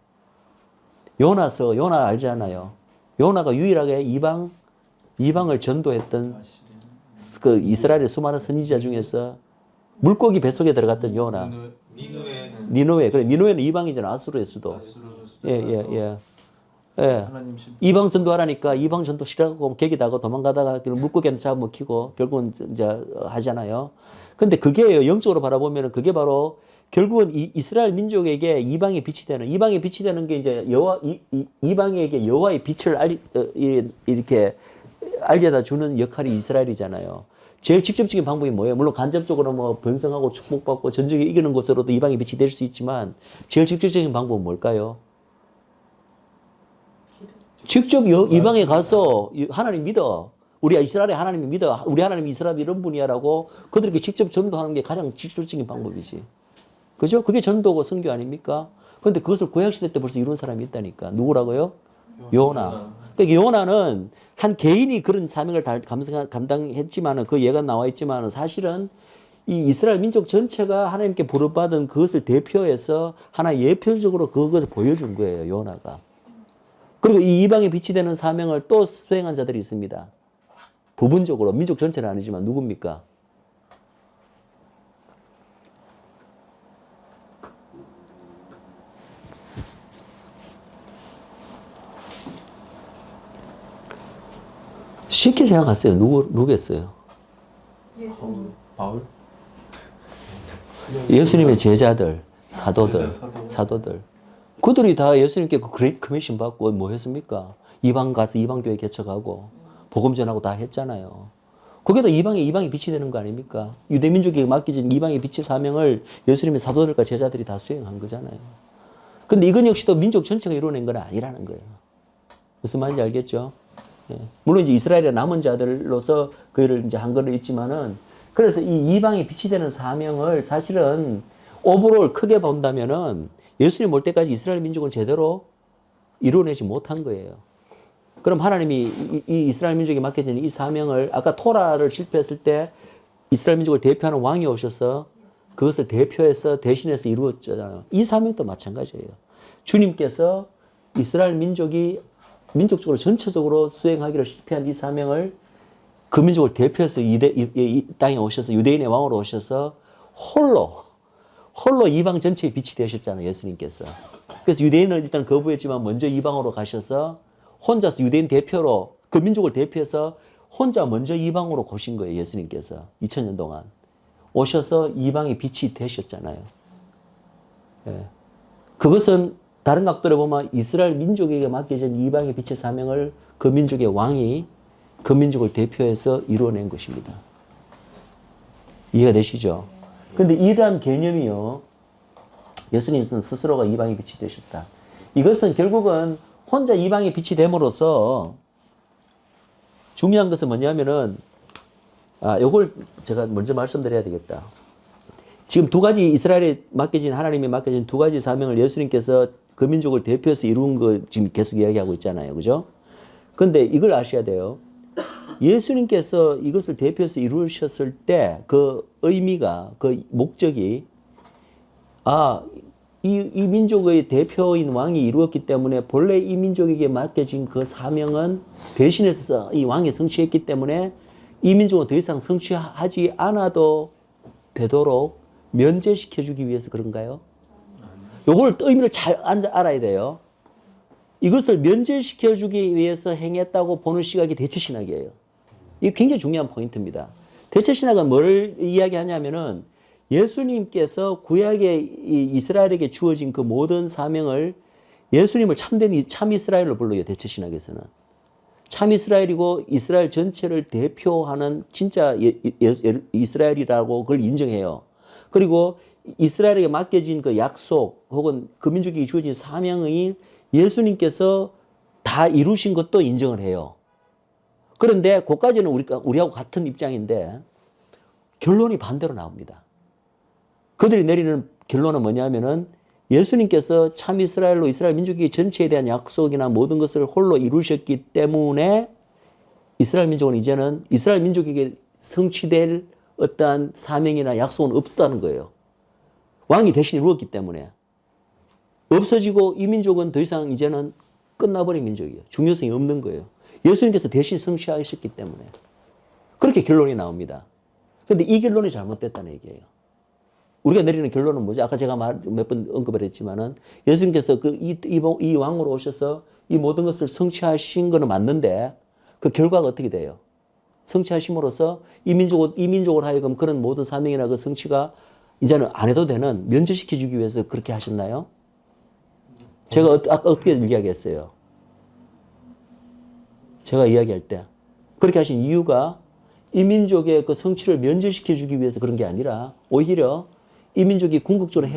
요나 알잖아요. 요나가 유일하게 이방을 전도했던 그 이스라엘의 수많은 선지자 중에서 물고기 뱃속에 들어갔던 요나. 니누에. 그래, 니누에는 이방이잖아. 아수르의 수도. 예. 이방 전도하라니까 이방 전도 싫어하고 객이다고 도망가다가 물고기한테 잡아먹히고 결국은 이제 하잖아요. 근데 그게 영적으로 바라보면 그게 바로 결국은 이스라엘 민족에게 이방의 빛이 되는 게 이제 이방에게 여호와의 빛을 이렇게 알려다 주는 역할이 이스라엘이잖아요. 제일 직접적인 방법이 뭐예요? 물론 간접적으로 뭐 번성하고 축복받고 전쟁에 이기는 것으로도 이방의 빛이 될 수 있지만 제일 직접적인 방법은 뭘까요? 직접 이방에 가서 하나님 믿어. 우리 이스라엘의 하나님을 믿어. 우리 하나님 이스라엘 이런 분이야라고 그들에게 직접 전도하는 게 가장 직접적인 방법이지. 그죠? 그게 전도고 선교 아닙니까? 근데 그것을 구약시대 때 벌써 이룬 사람이 있다니까. 누구라고요? 요나. 그러니까 요나는 한 개인이 그런 사명을 감당했지만은 그 예가 나와 있지만은 사실은 이 이스라엘 민족 전체가 하나님께 부름받은 그것을 대표해서 하나 예표적으로 그것을 보여준 거예요. 요나가. 그리고 이 이방에 빛이 되는 사명을 또 수행한 자들이 있습니다. 부분적으로 민족 전체는 아니지만 누굽니까? 쉽게 생각하세요. 누구겠어요? 바울? 예수님의 제자들, 사도들. 그들이 다 예수님께 그 그레이트 커미션 받고 뭐 했습니까? 이방 가서 이방교회 개척하고 복음 전하고 다 했잖아요. 그게 다 이방의 빛이 되는 거 아닙니까? 유대민족에게 맡겨진 이방의 빛의 사명을 예수님의 사도들과 제자들이 다 수행한 거잖아요. 근데 이건 역시도 민족 전체가 이루어낸 건 아니라는 거예요. 무슨 말인지 알겠죠? 예. 물론 이제 이스라엘의 남은 자들로서 그 일을 이제 한 거는 있지만은 그래서 이 이방의 빛이 되는 사명을 사실은 오버롤 크게 본다면은 예수님 올 때까지 이스라엘 민족은 제대로 이루어내지 못한 거예요. 그럼 하나님이 이 이스라엘 민족에 맡겨진 이 사명을 아까 토라를 실패했을 때 이스라엘 민족을 대표하는 왕이 오셔서 그것을 대표해서 대신해서 이루었잖아요. 이 사명도 마찬가지예요. 주님께서 이스라엘 민족이 민족적으로 전체적으로 수행하기를 실패한 이 사명을 그 민족을 대표해서 이 땅에 오셔서 유대인의 왕으로 오셔서 홀로 이방 전체의 빛이 되셨잖아요. 예수님께서. 그래서 유대인은 일단 거부했지만 먼저 이방으로 가셔서 혼자서 유대인 대표로 그 민족을 대표해서 혼자 먼저 이방으로 오신 거예요. 예수님께서 2000년 동안 오셔서 이방의 빛이 되셨잖아요. 예. 그것은 다른 각도로 보면 이스라엘 민족에게 맡겨진 이방의 빛의 사명을 그 민족의 왕이 그 민족을 대표해서 이루어낸 것입니다. 이해가 되시죠? 근데 이러한 개념이요, 예수님은 스스로가 이방의 빛이 되셨다. 이것은 결국은 혼자 이방의 빛이 됨으로써 중요한 것은 뭐냐면은, 요걸 제가 먼저 말씀드려야 되겠다. 지금 두 가지 이스라엘에 맡겨진, 하나님이 맡겨진 두 가지 사명을 예수님께서 그 민족을 대표해서 이룬 거 지금 계속 이야기하고 있잖아요. 그죠? 근데 이걸 아셔야 돼요. 예수님께서 이것을 대표해서 이루셨을 때 그 의미가, 그 목적이, 이 민족의 대표인 왕이 이루었기 때문에 본래 이 민족에게 맡겨진 그 사명은 대신해서 이 왕이 성취했기 때문에 이 민족은 더 이상 성취하지 않아도 되도록 면제시켜주기 위해서 그런가요? 요걸 의미를 잘 알아야 돼요. 이것을 면제시켜주기 위해서 행했다고 보는 시각이 대체신학이에요. 이게 굉장히 중요한 포인트입니다. 대체신학은 뭐를 이야기하냐면은 예수님께서 구약의 이스라엘에게 주어진 그 모든 사명을 예수님을 참 이스라엘로 불러요. 대체신학에서는. 참 이스라엘이고 이스라엘 전체를 대표하는 진짜 이스라엘이라고 그걸 인정해요. 그리고 이스라엘에게 맡겨진 그 약속 혹은 그 민족에게 주어진 사명이 예수님께서 다 이루신 것도 인정을 해요. 그런데 그까지는 우리하고 같은 입장인데 결론이 반대로 나옵니다. 그들이 내리는 결론은 뭐냐면은 예수님께서 참 이스라엘로 이스라엘 민족의 전체에 대한 약속이나 모든 것을 홀로 이루셨기 때문에 이스라엘 민족은 이제는 이스라엘 민족에게 성취될 어떠한 사명이나 약속은 없다는 거예요. 왕이 대신 이루었기 때문에. 없어지고 이 민족은 더 이상 이제는 끝나버린 민족이에요. 중요성이 없는 거예요. 예수님께서 대신 성취하셨기 때문에. 그렇게 결론이 나옵니다. 그런데 이 결론이 잘못됐다는 얘기예요. 우리가 내리는 결론은 뭐죠? 아까 제가 몇 번 언급을 했지만은 예수님께서 이 왕으로 오셔서 이 모든 것을 성취하신 거는 맞는데 그 결과가 어떻게 돼요? 성취하심으로써 이 민족으로 하여금 그런 모든 사명이나 그 성취가 이제는 안 해도 되는 면제시켜 주기 위해서 그렇게 하셨나요? 제가 아까 어떻게 이야기했어요? 제가 이야기할 때 그렇게 하신 이유가 이 민족의 그 성취를 면제시켜 주기 위해서 그런 게 아니라 오히려 이 민족이 궁극적으로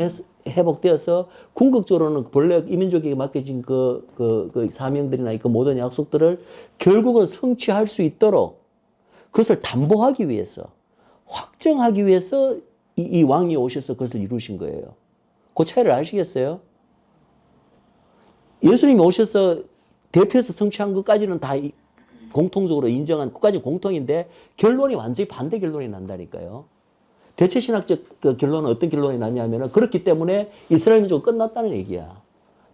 회복되어서 궁극적으로는 본래 이 민족에게 맡겨진 그 사명들이나 그 모든 약속들을 결국은 성취할 수 있도록 그것을 담보하기 위해서 확정하기 위해서 이 왕이 오셔서 그것을 이루신 거예요. 그 차이를 아시겠어요? 예수님이 오셔서 대표해서 성취한 것까지는 다 공통적으로 인정한 것까지 공통인데 결론이 완전히 반대 결론이 난다니까요. 대체신학적 그 결론은 어떤 결론이 나냐면 그렇기 때문에 이스라엘 민족은 끝났다는 얘기야.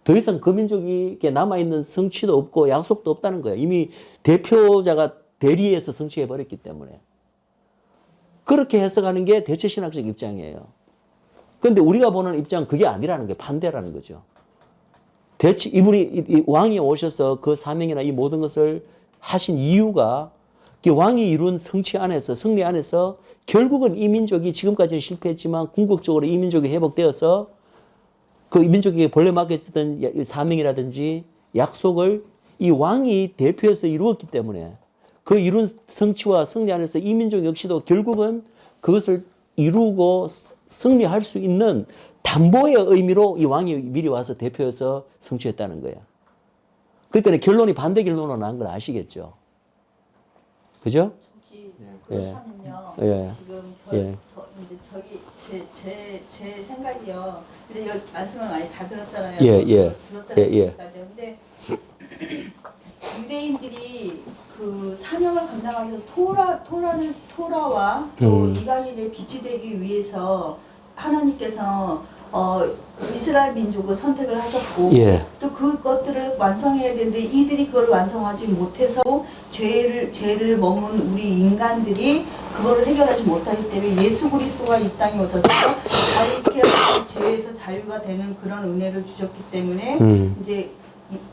더 이상 그 민족에게 남아있는 성취도 없고 약속도 없다는 거야. 이미 대표자가 대리해서 성취해버렸기 때문에. 그렇게 해석하는 게 대체신학적 입장이에요. 그런데 우리가 보는 입장은 그게 아니라는 거예요. 반대라는 거죠. 이 왕이 오셔서 그 사명이나 이 모든 것을 하신 이유가 왕이 이룬 성취 안에서, 승리 안에서 결국은 이 민족이 지금까지는 실패했지만 궁극적으로 이 민족이 회복되어서 그 민족에게 본래 맡겨졌던 사명이라든지 약속을 이 왕이 대표해서 이루었기 때문에 그 이룬 성취와 승리 안에서 이 민족 역시도 결국은 그것을 이루고 승리할 수 있는 담보의 의미로 이 왕이 미리 와서 대표해서 성취했다는 거야. 그러니까 결론이 반대 결론으로 나온 걸 아시겠죠? 그죠? 저기 예. 그렇다면요. 예. 지금 예. 이제 저기 제 생각이요. 근데 이거 말씀을 많이 다 들었잖아요. 들었잖아요. 지금까지. 근데 유대인들이 그 사명을 감당하기 위해서 토라와 또 이방인의 빛이 되기 위해서 하나님께서 이스라엘 민족을 선택을 하셨고 예. 또 그것들을 완성해야 되는데 이들이 그걸 완성하지 못해서 죄를 머문 우리 인간들이 그거를 해결하지 못하기 때문에 예수 그리스도가 이 땅에 오셔서 자유케 하시고 죄에서 자유가 되는 그런 은혜를 주셨기 때문에 이제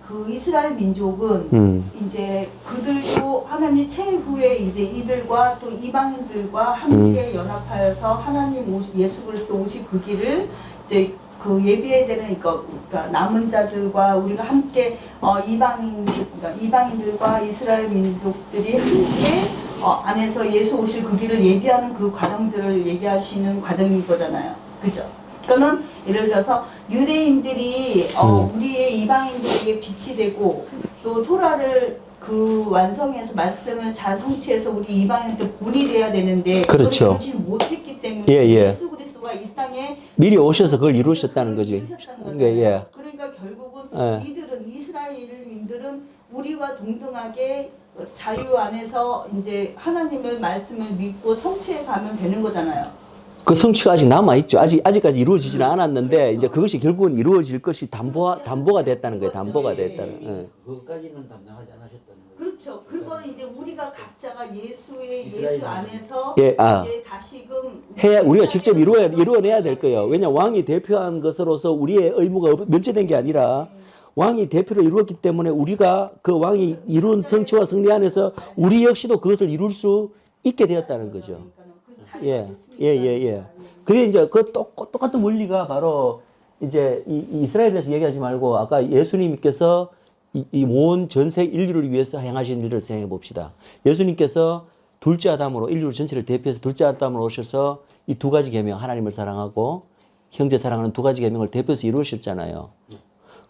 그 이스라엘 민족은 이제 그들도 하나님 최후에 이제 이들과 또 이방인들과 함께 연합하여서 하나님 예수 그리스도 오실 그 길을 이제 그 예비해야 되는 그러니까 남은 자들과 우리가 함께 그러니까 이방인들과 이스라엘 민족들이 함께 안에서 예수 오실 그 길을 예비하는 그 과정들을 얘기하시는 과정인 거잖아요. 그죠? 그러니까는 예를 들어서 유대인들이 우리의 이방인들에게 빛이 되고 또 토라를 그 완성해서 말씀을 잘 성취해서 우리 이방인한테 본이 돼야 되는데 그렇죠. 그걸 이루지 못했기 때문에 예, 예. 예수 그리스도가 이 땅에 미리 오셔서 그걸 이루셨다는 거지. 이루셨다는 거잖아요. 예. 그러니까 결국은 예. 이들은 이스라엘인들은 우리와 동등하게 자유 안에서 이제 하나님의 말씀을 믿고 성취해 가면 되는 거잖아요. 그 성취가 아직 남아있죠. 아직까지 이루어지지는 않았는데, 이제 그것이 결국은 이루어질 것이 담보가 됐다는 거예요. 담보가 됐다는. 예. 그것까지는 담당하지 않으셨다는 거예요. 그렇죠. 그거는 이제 우리가 각자가 예수 이스라엘 안에서 예, 이제 다시금 우리가 직접 이루어내야 될 거예요. 왜냐, 왕이 대표한 것으로서 우리의 의무가 면제된 게 아니라, 왕이 대표로 이루었기 때문에 우리가 그 왕이 이룬 성취와 승리 안에서 우리 역시도 그것을 이룰 수 있게 되었다는 거죠. 예. 그게 이제 그 똑같은 원리가 바로 이제 이스라엘에서 얘기하지 말고 아까 예수님께서 이 온 전세 인류를 위해서 행하신 일을 생각해 봅시다. 예수님께서 둘째 아담으로 인류 전체를 대표해서 둘째 아담으로 오셔서 이 두 가지 계명, 하나님을 사랑하고 형제 사랑하는 두 가지 계명을 대표해서 이루셨잖아요.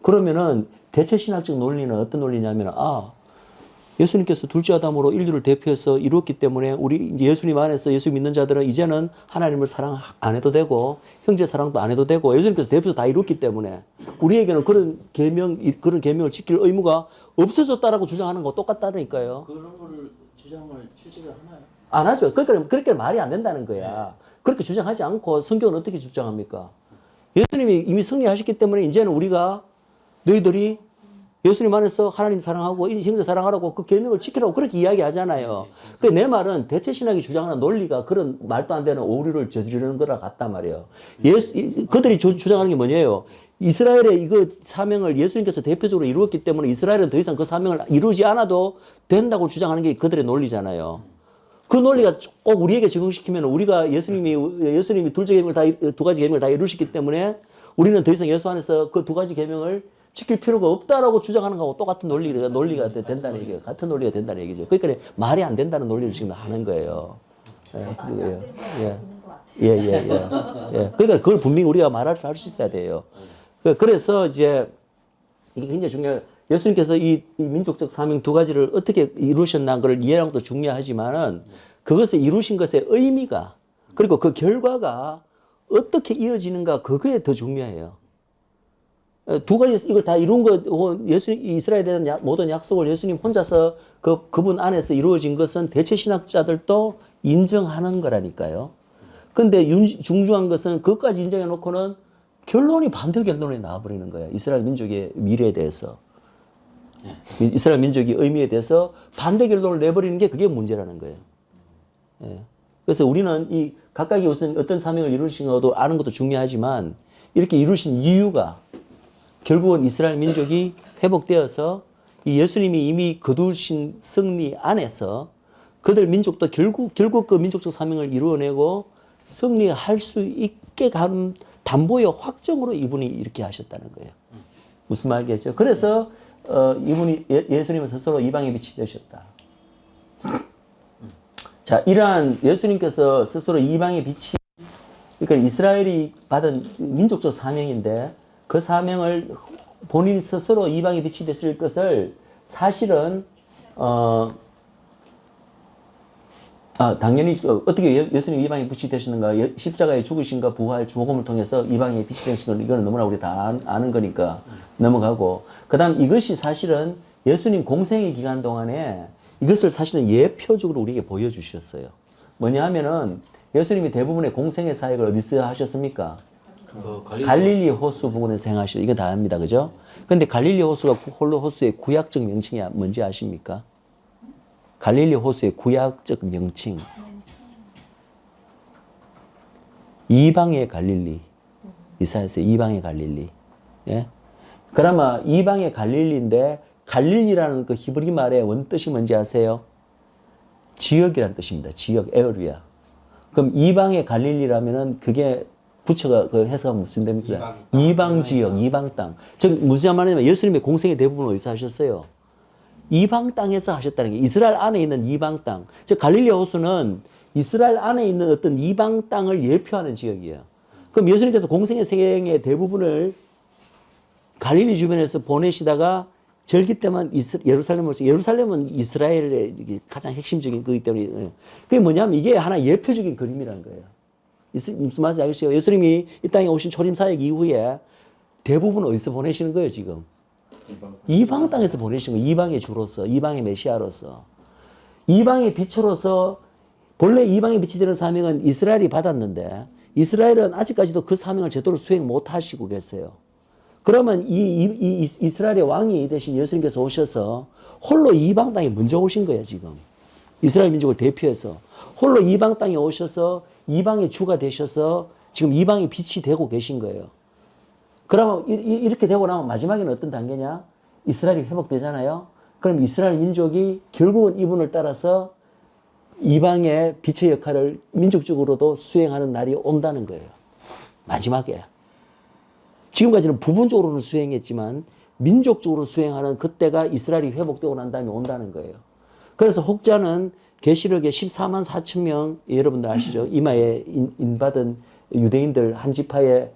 그러면은 대체 신학적 논리는 어떤 논리냐면 예수님께서 둘째 아담으로 인류를 대표해서 이루었기 때문에 우리 이제 예수님 안에서 예수 믿는 자들은 이제는 하나님을 사랑 안 해도 되고 형제 사랑도 안 해도 되고 예수님께서 대표해서 다 이뤘기 때문에 우리에게는 그런 계명을 지킬 의무가 없어졌다라고 주장하는 거 똑같다니까요. 그런 거를 주장을 실제로 하나요? 안 하죠. 그렇게 말이 안 된다는 거야. 그렇게 주장하지 않고 성경은 어떻게 주장합니까? 예수님이 이미 승리하셨기 때문에 이제는 우리가 너희들이 예수님 안에서 하나님 사랑하고 형제 사랑하라고 그 계명을 지키라고 그렇게 이야기하잖아요. 그 내 말은 대체 신학이 주장하는 논리가 그런 말도 안 되는 오류를 저지르는 거라 같단 말이에요. 그들이 주장하는 게 뭐냐요? 이스라엘의 이거 사명을 예수님께서 대표적으로 이루었기 때문에 이스라엘은 더 이상 그 사명을 이루지 않아도 된다고 주장하는 게 그들의 논리잖아요. 그 논리가 꼭 우리에게 적용시키면 우리가 예수님이 두 가지 계명을 다 이루셨기 때문에 우리는 더 이상 예수 안에서 그 두 가지 계명을 지킬 필요가 없다라고 주장하는 거하고 똑같은 논리가 된다는 얘기예요. 같은 논리가 된다는 얘기죠. 그러니까 말이 안 된다는 논리를 지금 하는 거예요. 그러니까 그걸 분명히 우리가 할 수 있어야 돼요. 그래서 이제 이게 굉장히 중요해요. 예수님께서 이 민족적 사명 두 가지를 어떻게 이루셨나 그걸 이해하는 것도 중요하지만은 그것을 이루신 것의 의미가 그리고 그 결과가 어떻게 이어지는가 그게 더 중요해요. 두 가지 이걸 다 이룬 것, 이스라엘에 대한 모든 약속을 예수님 혼자서 그분 안에서 이루어진 것은 대체 신학자들도 인정하는 거라니까요. 근데 중요한 것은 그것까지 인정해 놓고는 결론이 반대 결론이 나와버리는 거예요. 이스라엘 민족의 미래에 대해서. 이스라엘 민족의 의미에 대해서 반대 결론을 내버리는 게 그게 문제라는 거예요. 그래서 우리는 이 각각이 우선 어떤 사명을 이루신 것도 아는 것도 중요하지만 이렇게 이루신 이유가 결국은 이스라엘 민족이 회복되어서 이 예수님이 이미 거두신 승리 안에서 그들 민족도 결국 그 민족적 사명을 이루어내고 승리할 수 있게 가는 담보의 확정으로 이분이 이렇게 하셨다는 거예요. 무슨 말이겠죠? 그래서 이분이 예수님은 스스로 이방의 빛이 되셨다. 자, 이러한 예수님께서 스스로 이방의 빛이 그러니까 이스라엘이 받은 민족적 사명인데 그 사명을 본인 스스로 이방의 빛이 됐을 것을 사실은 당연히 어떻게 예수님 이방의 빛이 되시는가 십자가에 죽으신가 부활 복음을 통해서 이방의 빛이 되신 건 이거는 너무나 우리 다 아는 거니까 넘어가고 그다음 이것이 사실은 예수님 공생의 기간 동안에 이것을 사실은 예표적으로 우리에게 보여주셨어요. 뭐냐 하면은 예수님이 대부분의 공생의 사역을 어디서 하셨습니까? 갈릴리 호수 부근에서 행하시고 이거 다 압니다. 그죠? 근데 갈릴리 호수가 홀로 호수의 구약적 명칭이 뭔지 아십니까? 갈릴리 호수의 구약적 명칭. 이방의 갈릴리. 이사야서 이방의 갈릴리. 예? 그나마 이방의 갈릴리인데 갈릴리라는 그 히브리 말의 원뜻이 뭔지 아세요? 지역이라는 뜻입니다. 지역, 에어리아. 그럼 이방의 갈릴리라면은 그게 부처가 그 해석하면 무슨 됩니까? 이방 지역, 이방 땅. 즉 무슨 말이냐면 예수님의 공생의 대부분 어디서 하셨어요? 이방 땅에서 하셨다는 게 이스라엘 안에 있는 이방 땅. 즉 갈릴리 호수는 이스라엘 안에 있는 어떤 이방 땅을 예표하는 지역이에요. 그럼 예수님께서 공생의 생의 대부분을 갈릴리 주변에서 보내시다가 절기 때만 예루살렘으로서 예루살렘은 이스라엘의 가장 핵심적인 거기 때문에 그게 뭐냐면 이게 하나 예표적인 그림이라는 거예요. 무슨 말인지 알겠어요? 예수님이 이 땅에 오신 초림 사역 이후에 대부분 어디서 보내시는 거예요 지금? 이방 땅에서 보내시는 거예요. 이방의 주로서, 이방의 메시아로서, 이방의 빛으로서. 본래 이방의 빛이 되는 사명은 이스라엘이 받았는데 이스라엘은 아직까지도 그 사명을 제대로 수행 못 하시고 계세요. 그러면 이 이스라엘의 왕이 되신 예수님께서 오셔서 홀로 이방 땅에 먼저 오신 거예요, 지금. 이스라엘 민족을 대표해서. 홀로 이방 땅에 오셔서 이방의 주가 되셔서 지금 이방의 빛이 되고 계신 거예요. 그러면 이렇게 되고 나면 마지막에는 어떤 단계냐? 이스라엘이 회복되잖아요. 그럼 이스라엘 민족이 결국은 이분을 따라서 이방의 빛의 역할을 민족적으로도 수행하는 날이 온다는 거예요. 마지막에. 지금까지는 부분적으로는 수행했지만 민족적으로 수행하는 그때가 이스라엘이 회복되고 난 다음에 온다는 거예요. 그래서 혹자는 계시록에 14만 4천 명 여러분들 아시죠? 이마에 인받은 유대인들 한 지파에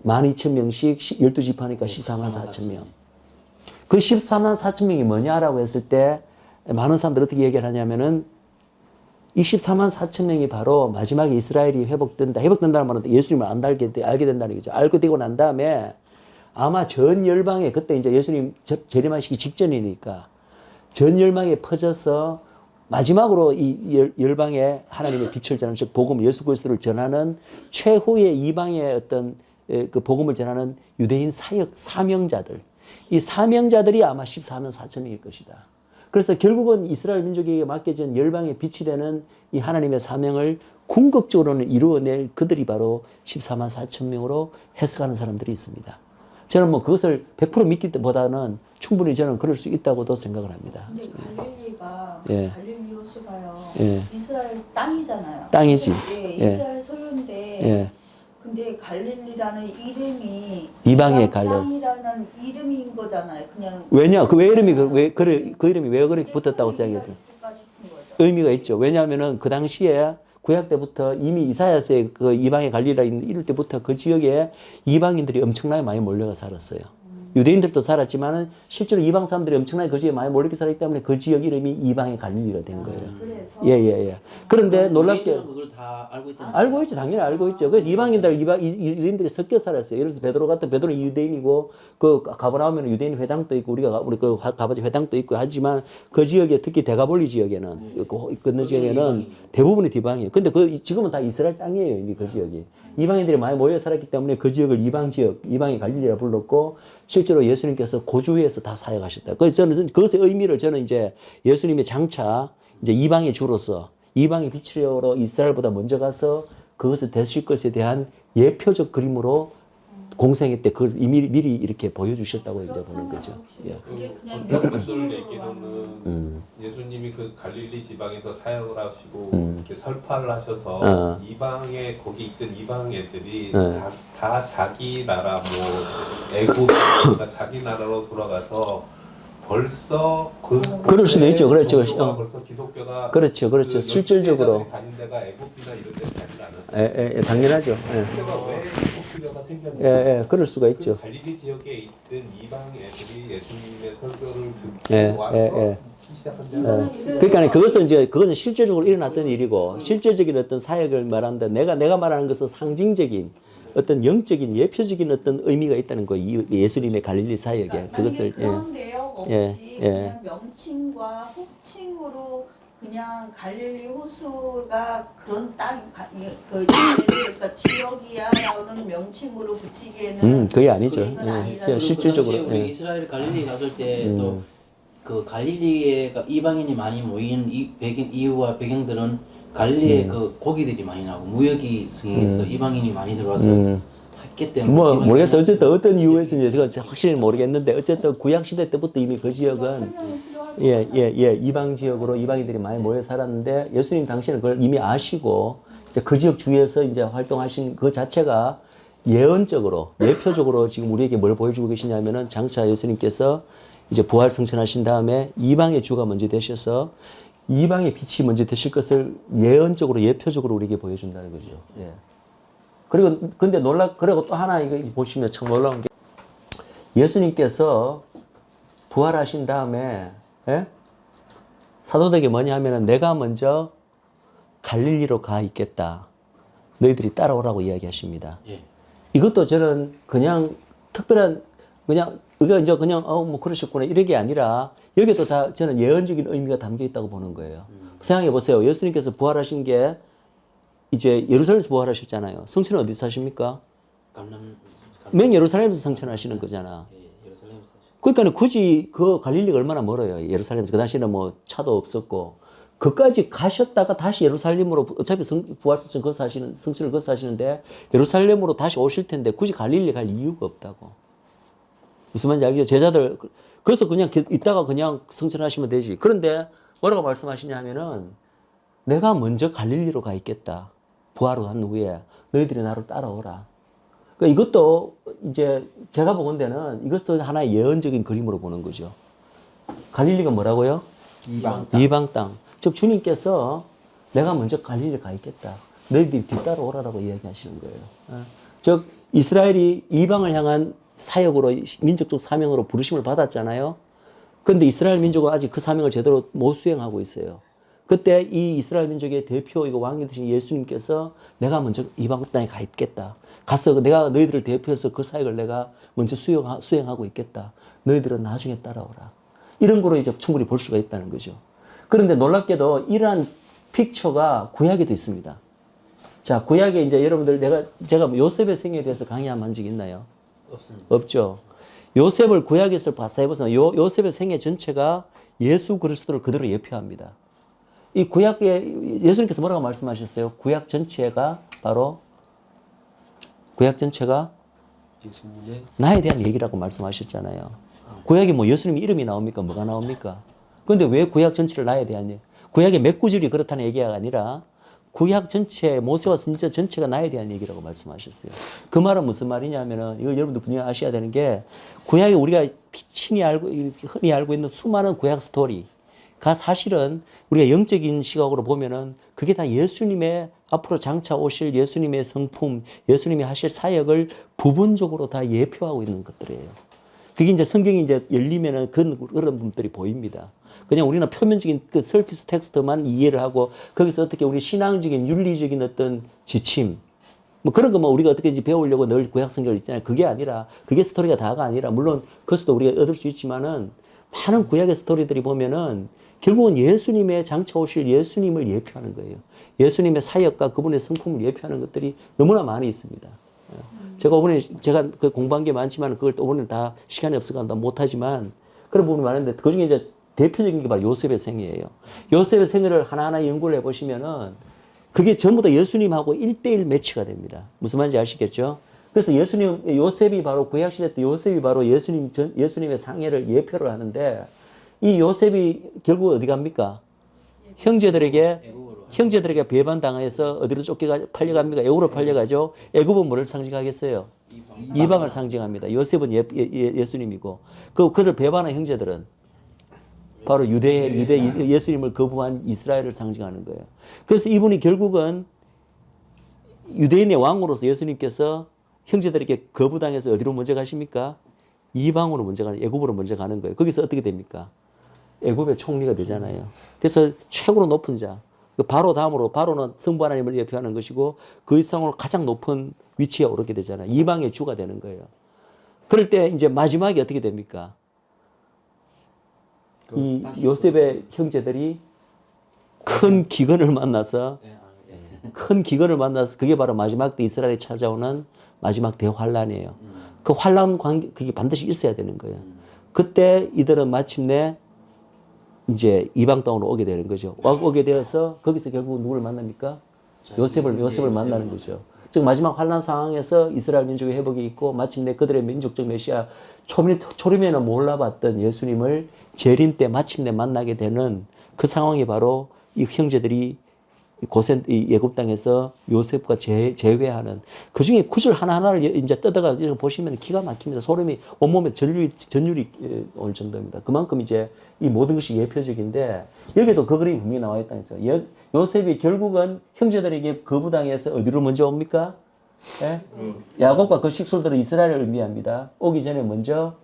12,000명씩 12지파니까 14만 4천 명. 그 14만 4천 명이 뭐냐라고 했을 때 많은 사람들이 어떻게 얘기를 하냐면은 이 14만 4천 명이 바로 마지막에 이스라엘이 회복된다. 회복된다는 말은 예수님을 알게 된다는 거죠. 알게 되고 난 다음에 아마 전 열방에 그때 이제 예수님 재림하시기 직전이니까 전 열방에 퍼져서 마지막으로 이 열방에 하나님의 빛을 전하는 즉 복음 예수 그리스도를 전하는 최후의 이방의 어떤 그 복음을 전하는 유대인 사역 사명자들 이 사명자들이 아마 14만 4천명일 것이다. 그래서 결국은 이스라엘 민족에게 맡겨진 열방의 빛이 되는 이 하나님의 사명을 궁극적으로는 이루어낼 그들이 바로 14만 4천 명으로 해석하는 사람들이 있습니다. 저는 뭐 그것을 100% 믿기보다는 충분히 저는 그럴 수 있다고도 생각을 합니다. 근데 갈릴리가 예. 갈릴리 호수가요. 예. 이스라엘 땅이잖아요. 땅이지. 예, 예. 이스라엘 소유인데. 예. 근데 갈릴리라는 이름이 이방의 갈릴리. 땅이라는 이름인 거잖아요. 그냥 왜냐? 그 왜 이름이 그 이름이 왜 그렇게 붙었다고 생각해요? 있을까 싶은 거죠. 의미가 있죠. 왜냐하면은 그 당시에 구약 때부터 이미 이사야서의 그 이방의 갈릴리라 이럴 때부터 그 지역에 이방인들이 엄청나게 많이 몰려가 살았어요. 유대인들도 살았지만은 실제로 이방 사람들이 엄청나게 그 지역에 많이 몰리게 살았기 때문에 그 지역 이름이 이방의 갈릴리가 된 거예요. 그래서 예. 그런데 놀랍게 유대인들은 그걸 다 알고 있다. 알고 있죠. 당연히 알고 있죠. 그래서 유대인들이 섞여 살았어요. 예를 들어서 베드로 같은 베드로는 유대인이고 그 가버나움에는 유대인 회당도 있고 우리 그 가버지 회당도 있고 하지만 그 지역에 특히 데가볼리 지역에는 그 건너 지역에는 대부분이 디방이에요. 근데 그 지금은 다 이스라엘 땅이에요. 이미 그 지역이. 이방인들이 많이 모여 살았기 때문에 그 지역을 이방 지역, 이방의 갈릴리라 불렀고 실제로 예수님께서 고주에서 다 사역하셨다. 그래서 저는 그것의 의미를 저는 이제 예수님의 장차 이제 이방의 주로서 이방의 빛으로 이스라엘보다 먼저 가서 그것을 되실 것에 대한 예표적 그림으로 공생애 때 그걸 미리 이렇게 보여주셨다고 이제 보는 거죠. 예. 그게 그냥 그것을 얘기로는 음. 예수님이 그 갈릴리 지방에서 사역을 하시고 음. 이렇게 설파를 하셔서 이방에 거기 있던 이방 애들이 다 자기 나라 뭐 애굽 자기 나라로 돌아가서 벌써 그럴 수도 있죠. 그렇죠. 벌써 기독교가 그렇죠. 실질적으로 다닌 데가 애굽이나 이런 데 다니지 않아요. 당연하죠. 기독교가 왜 기독교가 생겼냐? 그럴 수가 있죠. 그 갈릴리 지역에 있던 이방 애들이 예수님의 설교를 듣고 와서 시작한다. 그러니까 그것은 실제적으로 일어났던 일이고 실제적인 어떤 사역을 말한다. 내가 말하는 것은 상징적인 어떤 영적인 예표적인 어떤 의미가 있다는 거 예수님의 갈릴리 사역에 그것을 그런 내용 없이 그냥 명칭과 호칭으로 그냥 갈릴리 호수가 그런 땅, 그러니까 지역이야라는 명칭으로 붙이기에는 그게 아니죠. 그런 건 아니라는 그냥 실질적으로. 그 당시에 우리 예. 이스라엘 갈릴리 갔을 때도 그 갈릴리에 이방인이 많이 모인 이유와 배경들은 갈릴리에 그 고기들이 많이 나고 무역이 승행해서 이방인이 많이 들어와서 했기 때문에 뭐 이방인이 모르겠어요. 어쨌든 어떤 많았어요. 이유에서인지 제가 확실히 모르겠는데 어쨌든 구약 시대 때부터 이미 그 지역은 설명이 필요할 것 예, 이방 지역으로 이방인들이 많이 모여 살았는데 예수님 당시에는 그걸 이미 아시고 이제 그 지역 주위에서 이제 활동하신 그 자체가 예언적으로, 예표적으로 지금 우리에게 뭘 보여주고 계시냐면은 장차 예수님께서 이제 부활 성천하신 다음에 이방의 주가 먼저 되셔서 이방의 빛이 먼저 되실 것을 예언적으로, 예표적으로 우리에게 보여준다는 거죠. 예. 그리고 근데 그리고 또 하나 이거 보시면 참 놀라운 게 예수님께서 부활하신 다음에 예? 사도들에게 뭐냐 하면은 내가 먼저 갈릴리로 가 있겠다. 너희들이 따라오라고 이야기하십니다. 예. 이것도 저는 그냥 특별한 그냥 이거 이제 그냥 뭐 그러셨구나 이런 게 아니라 여기도 다 저는 예언적인 의미가 담겨 있다고 보는 거예요. 생각해 보세요. 예수님께서 부활하신 게 이제 예루살렘에서 부활하셨잖아요. 성천은 어디서 사십니까? 맨 예루살렘에서 성천하시는 거잖아. 예, 예루살렘에서. 그러니까 굳이 그 갈릴리가 얼마나 멀어요. 예루살렘에서. 그 당시에는 뭐 차도 없었고. 그까지 가셨다가 다시 예루살렘으로 어차피 부활성천 거기서 하시는, 성천을 거기서 하시는데 예루살렘으로 다시 오실 텐데 굳이 갈릴리 갈 이유가 없다고. 무슨 말인지 알겠죠? 제자들, 그래서 그냥 있다가 그냥 성천하시면 되지. 그런데 뭐라고 말씀하시냐 하면은 내가 먼저 갈릴리로 가 있겠다. 부활을 한 후에 너희들이 나를 따라오라. 그러니까 이것도 이제 제가 보건대는 이것도 하나의 예언적인 그림으로 보는 거죠. 갈릴리가 뭐라고요? 이방 땅. 즉 주님께서 내가 먼저 갈릴리 가 있겠다. 너희들이 뒤따라오라라고 이야기하시는 거예요. 즉 이스라엘이 이방을 향한 사역으로 민족적 사명으로 부르심을 받았잖아요. 그런데 이스라엘 민족은 아직 그 사명을 제대로 못 수행하고 있어요. 그때 이 이스라엘 민족의 대표이고 왕이 되신 예수님께서 내가 먼저 이방 땅에 가 있겠다. 가서 내가 너희들을 대표해서 그 사역을 내가 먼저 수행하고 있겠다. 너희들은 나중에 따라오라. 이런 거로 이제 충분히 볼 수가 있다는 거죠. 그런데 놀랍게도 이러한 픽처가 구약에도 있습니다. 자, 구약에 이제 여러분들 제가 요셉의 생애에 대해서 강의한 적이 있나요? 없습니다. 없죠. 요셉을 구약에서 해보세요. 요셉의 생애 전체가 예수 그리스도를 그대로 예표합니다. 이 구약에 예수님께서 뭐라고 말씀하셨어요? 구약 전체가 예수님의 나에 대한 얘기라고 말씀하셨잖아요. 구약에 뭐 예수님 이름이 나옵니까? 뭐가 나옵니까? 그런데 왜 구약 전체를 나에 대한 얘기? 구약의 몇 구절이 그렇다는 얘기가 아니라 구약 전체, 모세와 선지자 전체가 나에 대한 얘기라고 말씀하셨어요. 그 말은 무슨 말이냐면은, 이거 여러분들 분명히 아셔야 되는 게, 구약에 우리가 흔히 알고 있는 수많은 구약 스토리가 사실은 우리가 영적인 시각으로 보면은 그게 다 예수님의 앞으로 장차 오실 예수님의 성품, 예수님이 하실 사역을 부분적으로 다 예표하고 있는 것들이에요. 그게 이제 성경이 이제 열리면은 그런 부분들이 보입니다. 그냥 우리는 표면적인 그 서피스 텍스트만 이해를 하고 거기서 어떻게 우리 신앙적인 윤리적인 어떤 지침 뭐 그런 거 뭐 우리가 어떻게든지 배우려고 늘 구약 성경을 있잖아요. 그게 아니라 그게 스토리가 다가 아니라 물론 그것도 우리가 얻을 수 있지만은 많은 구약의 스토리들이 보면은 결국은 예수님의 장차 오실 예수님을 예표하는 거예요. 예수님의 사역과 그분의 성품을 예표하는 것들이 너무나 많이 있습니다. 제가 그 공부한 게 많지만 그걸 또 오늘 다 시간이 없어서 못하지만 그런 부분이 많은데 그 중에 이제 대표적인 게 바로 요셉의 생애예요. 요셉의 생애를 하나하나 연구를 해보시면은 그게 전부 다 예수님하고 1대1 매치가 됩니다. 무슨 말인지 아시겠죠? 그래서 요셉이 바로 구약시대 때 요셉이 바로 예수님의 상해를 예표를 하는데 이 요셉이 결국 어디 갑니까? 형제들에게 배반당해서 어디로 팔려갑니까? 애굽으로 팔려가죠. 애굽은 뭐를 상징하겠어요? 이방을 상징합니다. 요셉은 예수님이고 그를 배반한 형제들은 바로 예수님을 거부한 이스라엘을 상징하는 거예요. 그래서 이분이 결국은 유대인의 왕으로서 예수님께서 형제들에게 거부당해서 어디로 먼저 가십니까? 이방으로 먼저 애굽으로 먼저 가는 거예요. 거기서 어떻게 됩니까? 애굽의 총리가 되잖아요. 그래서 최고로 높은 자, 바로는 성부 하나님을 예표하는 것이고 그 이상으로 가장 높은 위치에 오르게 되잖아요. 이방의 주가 되는 거예요. 그럴 때 이제 마지막에 어떻게 됩니까? 이 요셉의 형제들이 큰 기근을 만나서 예, 큰 기근을 만나서 그게 바로 마지막 때 이스라엘에 찾아오는 마지막 대환란이에요. 그 환란 관계 그게 반드시 있어야 되는 거예요. 그때 이들은 마침내 이제 이방 땅으로 오게 되는 거죠. 오게 되어서 거기서 결국 누구를 만납니까? 요셉을 만나는 거죠. 즉 마지막 환란 상황에서 이스라엘 민족의 회복이 있고 마침내 그들의 민족적 메시아 초림에는 몰라봤던 예수님을 재림 때 마침내 만나게 되는 그 상황이 바로 이 형제들이 이 예굽 땅에서 요셉과 재회하는 그 중에 구절 하나하나를 이제 뜯어가 보시면 기가 막힙니다. 소름이 온몸에 전율이 올 정도입니다. 그만큼 이제 이 모든 것이 예표적인데 여기도 그 그림이 분명히 나와 있다면서요. 요셉이 결국은 형제들에게 거부당해서 어디로 먼저 옵니까? 예? 야곱과 그 식솔들은 이스라엘을 의미합니다. 오기 전에 먼저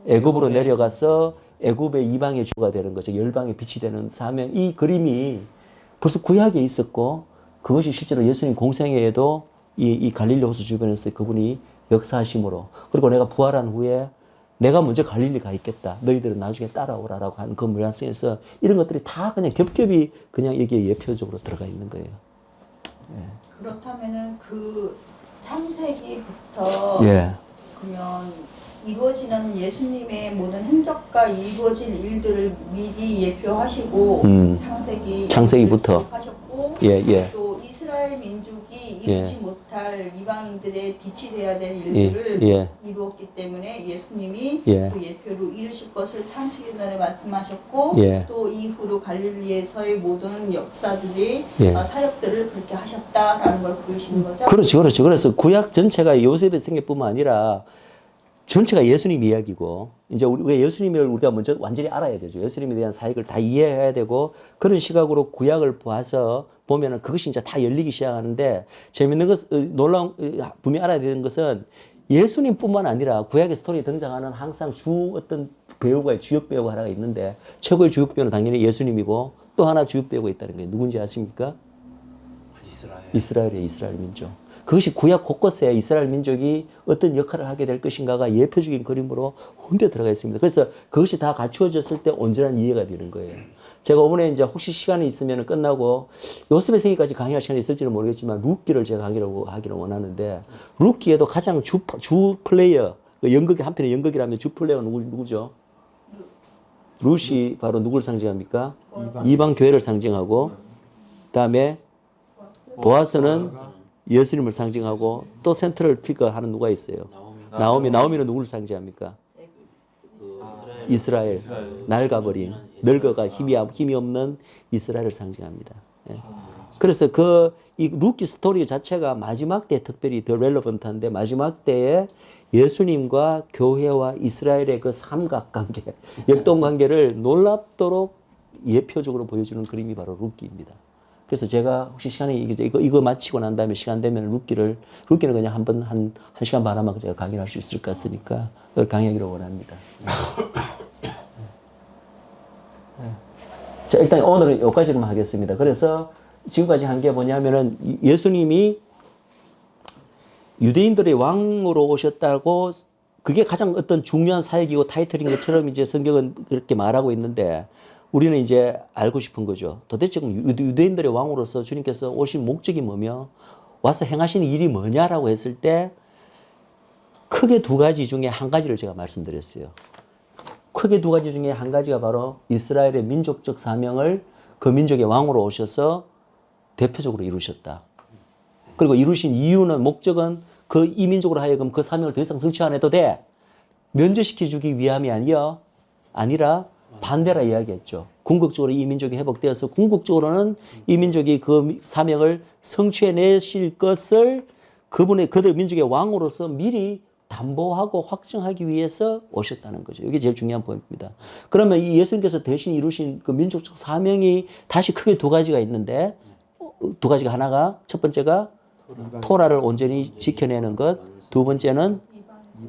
애굽으로 내려가서 애굽의 이방의 주가 되는 거죠. 열방의 빛이 되는 사명. 이 그림이 벌써 구약에 있었고 그것이 실제로 예수님 공생애에도 이 갈릴리 호수 주변에서 그분이 역사하심으로 그리고 내가 부활한 후에 내가 먼저 갈릴리 가 있겠다. 너희들은 나중에 따라오라라고 한 그 모양새에서 이런 것들이 다 그냥 겹겹이 그냥 여기에 예표적으로 들어가 있는 거예요. 그렇다면은 그 창세기부터 예. 그러면 이루어지는 예수님의 모든 흔적과 이루어질 일들을 미리 예표하시고 창세기부터 하셨고 예. 또 이스라엘 민족이 예. 이루지 못할 이방인들의 빛이 되어야 될 일들을 이루었기 때문에 예수님이 그 예표로 이루실 것을 창세기 전에 말씀하셨고 또 이후로 갈릴리에서의 모든 역사들이 사역들을 그렇게 하셨다라는 걸 보이시는 거죠. 그렇죠. 그래서 구약 전체가 요셉의 생애뿐만 아니라 전체가 예수님 이야기고 이제 우리가 예수님을 우리가 먼저 완전히 알아야 되죠. 예수님에 대한 사역을 다 이해해야 되고 그런 시각으로 구약을 봐서 보면은 그것이 이제 다 열리기 시작하는데 재밌는 것 놀라운 분명히 알아야 되는 것은 예수님뿐만 아니라 구약의 스토리에 등장하는 항상 어떤 배우가 주역 배우가 하나가 있는데 최고의 주역 배우는 당연히 예수님이고 또 하나 주역 배우가 있다는 거예요. 누군지 아십니까? 이스라엘 민족. 그것이 구약 곳곳에 이스라엘 민족이 어떤 역할을 하게 될 것인가가 예표적인 그림으로 hun대 들어가 있습니다. 그래서 그것이 다 갖추어졌을 때 온전한 이해가 되는 거예요. 제가 이번에 이제 혹시 시간이 있으면 끝나고 요셉의 생애까지 강의할 시간이 있을지는 모르겠지만 룻기를 제가 하기를 원하는데 룻기에도 가장 주 플레이어 연극의 한편의 연극이라면 주 플레이어는 누구죠? 룻이 바로 누구를 상징합니까? 이방 교회를 상징하고 그다음에 보아스는 예수님을 상징하고 또 센트럴 피거하는 누가 있어요? 나오미는 누구를 상징합니까? 이스라엘. 낡아버린 늙어가 힘이 없는 이스라엘을 상징합니다. 그래서 이 루키 스토리 자체가 마지막 때 특별히 더 렐러번트한데 마지막 때에 예수님과 교회와 이스라엘의 그 삼각관계, 역동관계를 놀랍도록 예표적으로 보여주는 그림이 바로 루키입니다. 그래서 제가 혹시 시간이 이거 마치고 난 다음에 시간 되면 룻기는 그냥 한 시간 반 하면 제가 강의를 할 수 있을 것 같으니까 그걸 강의하기를 원합니다. 자, 일단 오늘은 여기까지만 하겠습니다. 그래서 지금까지 한 게 뭐냐면은 예수님이 유대인들의 왕으로 오셨다고 그게 가장 어떤 중요한 사역이고 타이틀인 것처럼 이제 성경은 그렇게 말하고 있는데 우리는 이제 알고 싶은 거죠. 도대체 유대인들의 왕으로서 주님께서 오신 목적이 뭐며 와서 행하신 일이 뭐냐라고 했을 때 크게 두 가지 중에 한 가지를 제가 말씀드렸어요. 크게 두 가지 중에 한 가지가 바로 이스라엘의 민족적 사명을 그 민족의 왕으로 오셔서 대표적으로 이루셨다. 그리고 이루신 이유는 목적은 이 민족으로 하여금 그 사명을 더 이상 성취 안 해도 돼. 면제시켜주기 위함이 아니라 반대라 이야기했죠. 궁극적으로 이 민족이 회복되어서 궁극적으로는 이 민족이 그 사명을 성취해내실 것을 그들 민족의 왕으로서 미리 담보하고 확정하기 위해서 오셨다는 거죠. 이게 제일 중요한 포인트입니다. 그러면 이 예수님께서 대신 이루신 그 민족적 사명이 다시 크게 두 가지가 있는데 두 가지가 하나가 첫 번째가 토라를 온전히 지켜내는 것, 두 번째는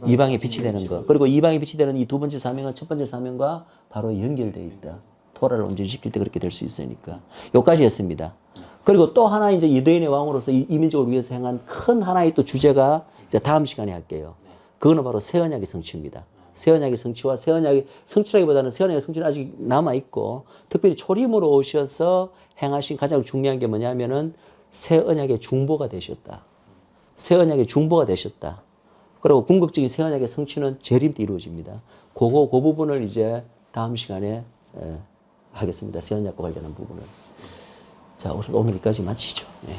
이방의 빛이 되는 것. 그리고 이방의 빛이 되는 이 두 번째 사명은 첫 번째 사명과 바로 연결되어 있다. 토라를 온전히 지킬 때 그렇게 될 수 있으니까. 여기까지였습니다. 그리고 또 하나 이제 유대인의 왕으로서 이 민족을 위해서 행한 큰 하나의 또 주제가 이제 다음 시간에 할게요. 그거는 바로 새 언약의 성취입니다. 새 언약의 성취와 새 언약의 성취라기보다는 새 언약의 성취는 아직 남아 있고 특별히 초림으로 오셔서 행하신 가장 중요한 게 뭐냐면은 새 언약의 중보가 되셨다. 새 언약의 중보가 되셨다. 그리고 궁극적인 새 언약의 성취는 재림 때 이루어집니다. 그 부분을 이제 다음 시간에 하겠습니다. 새 언약과 관련한 부분을. 자, 오늘 여기까지 마치죠. 예.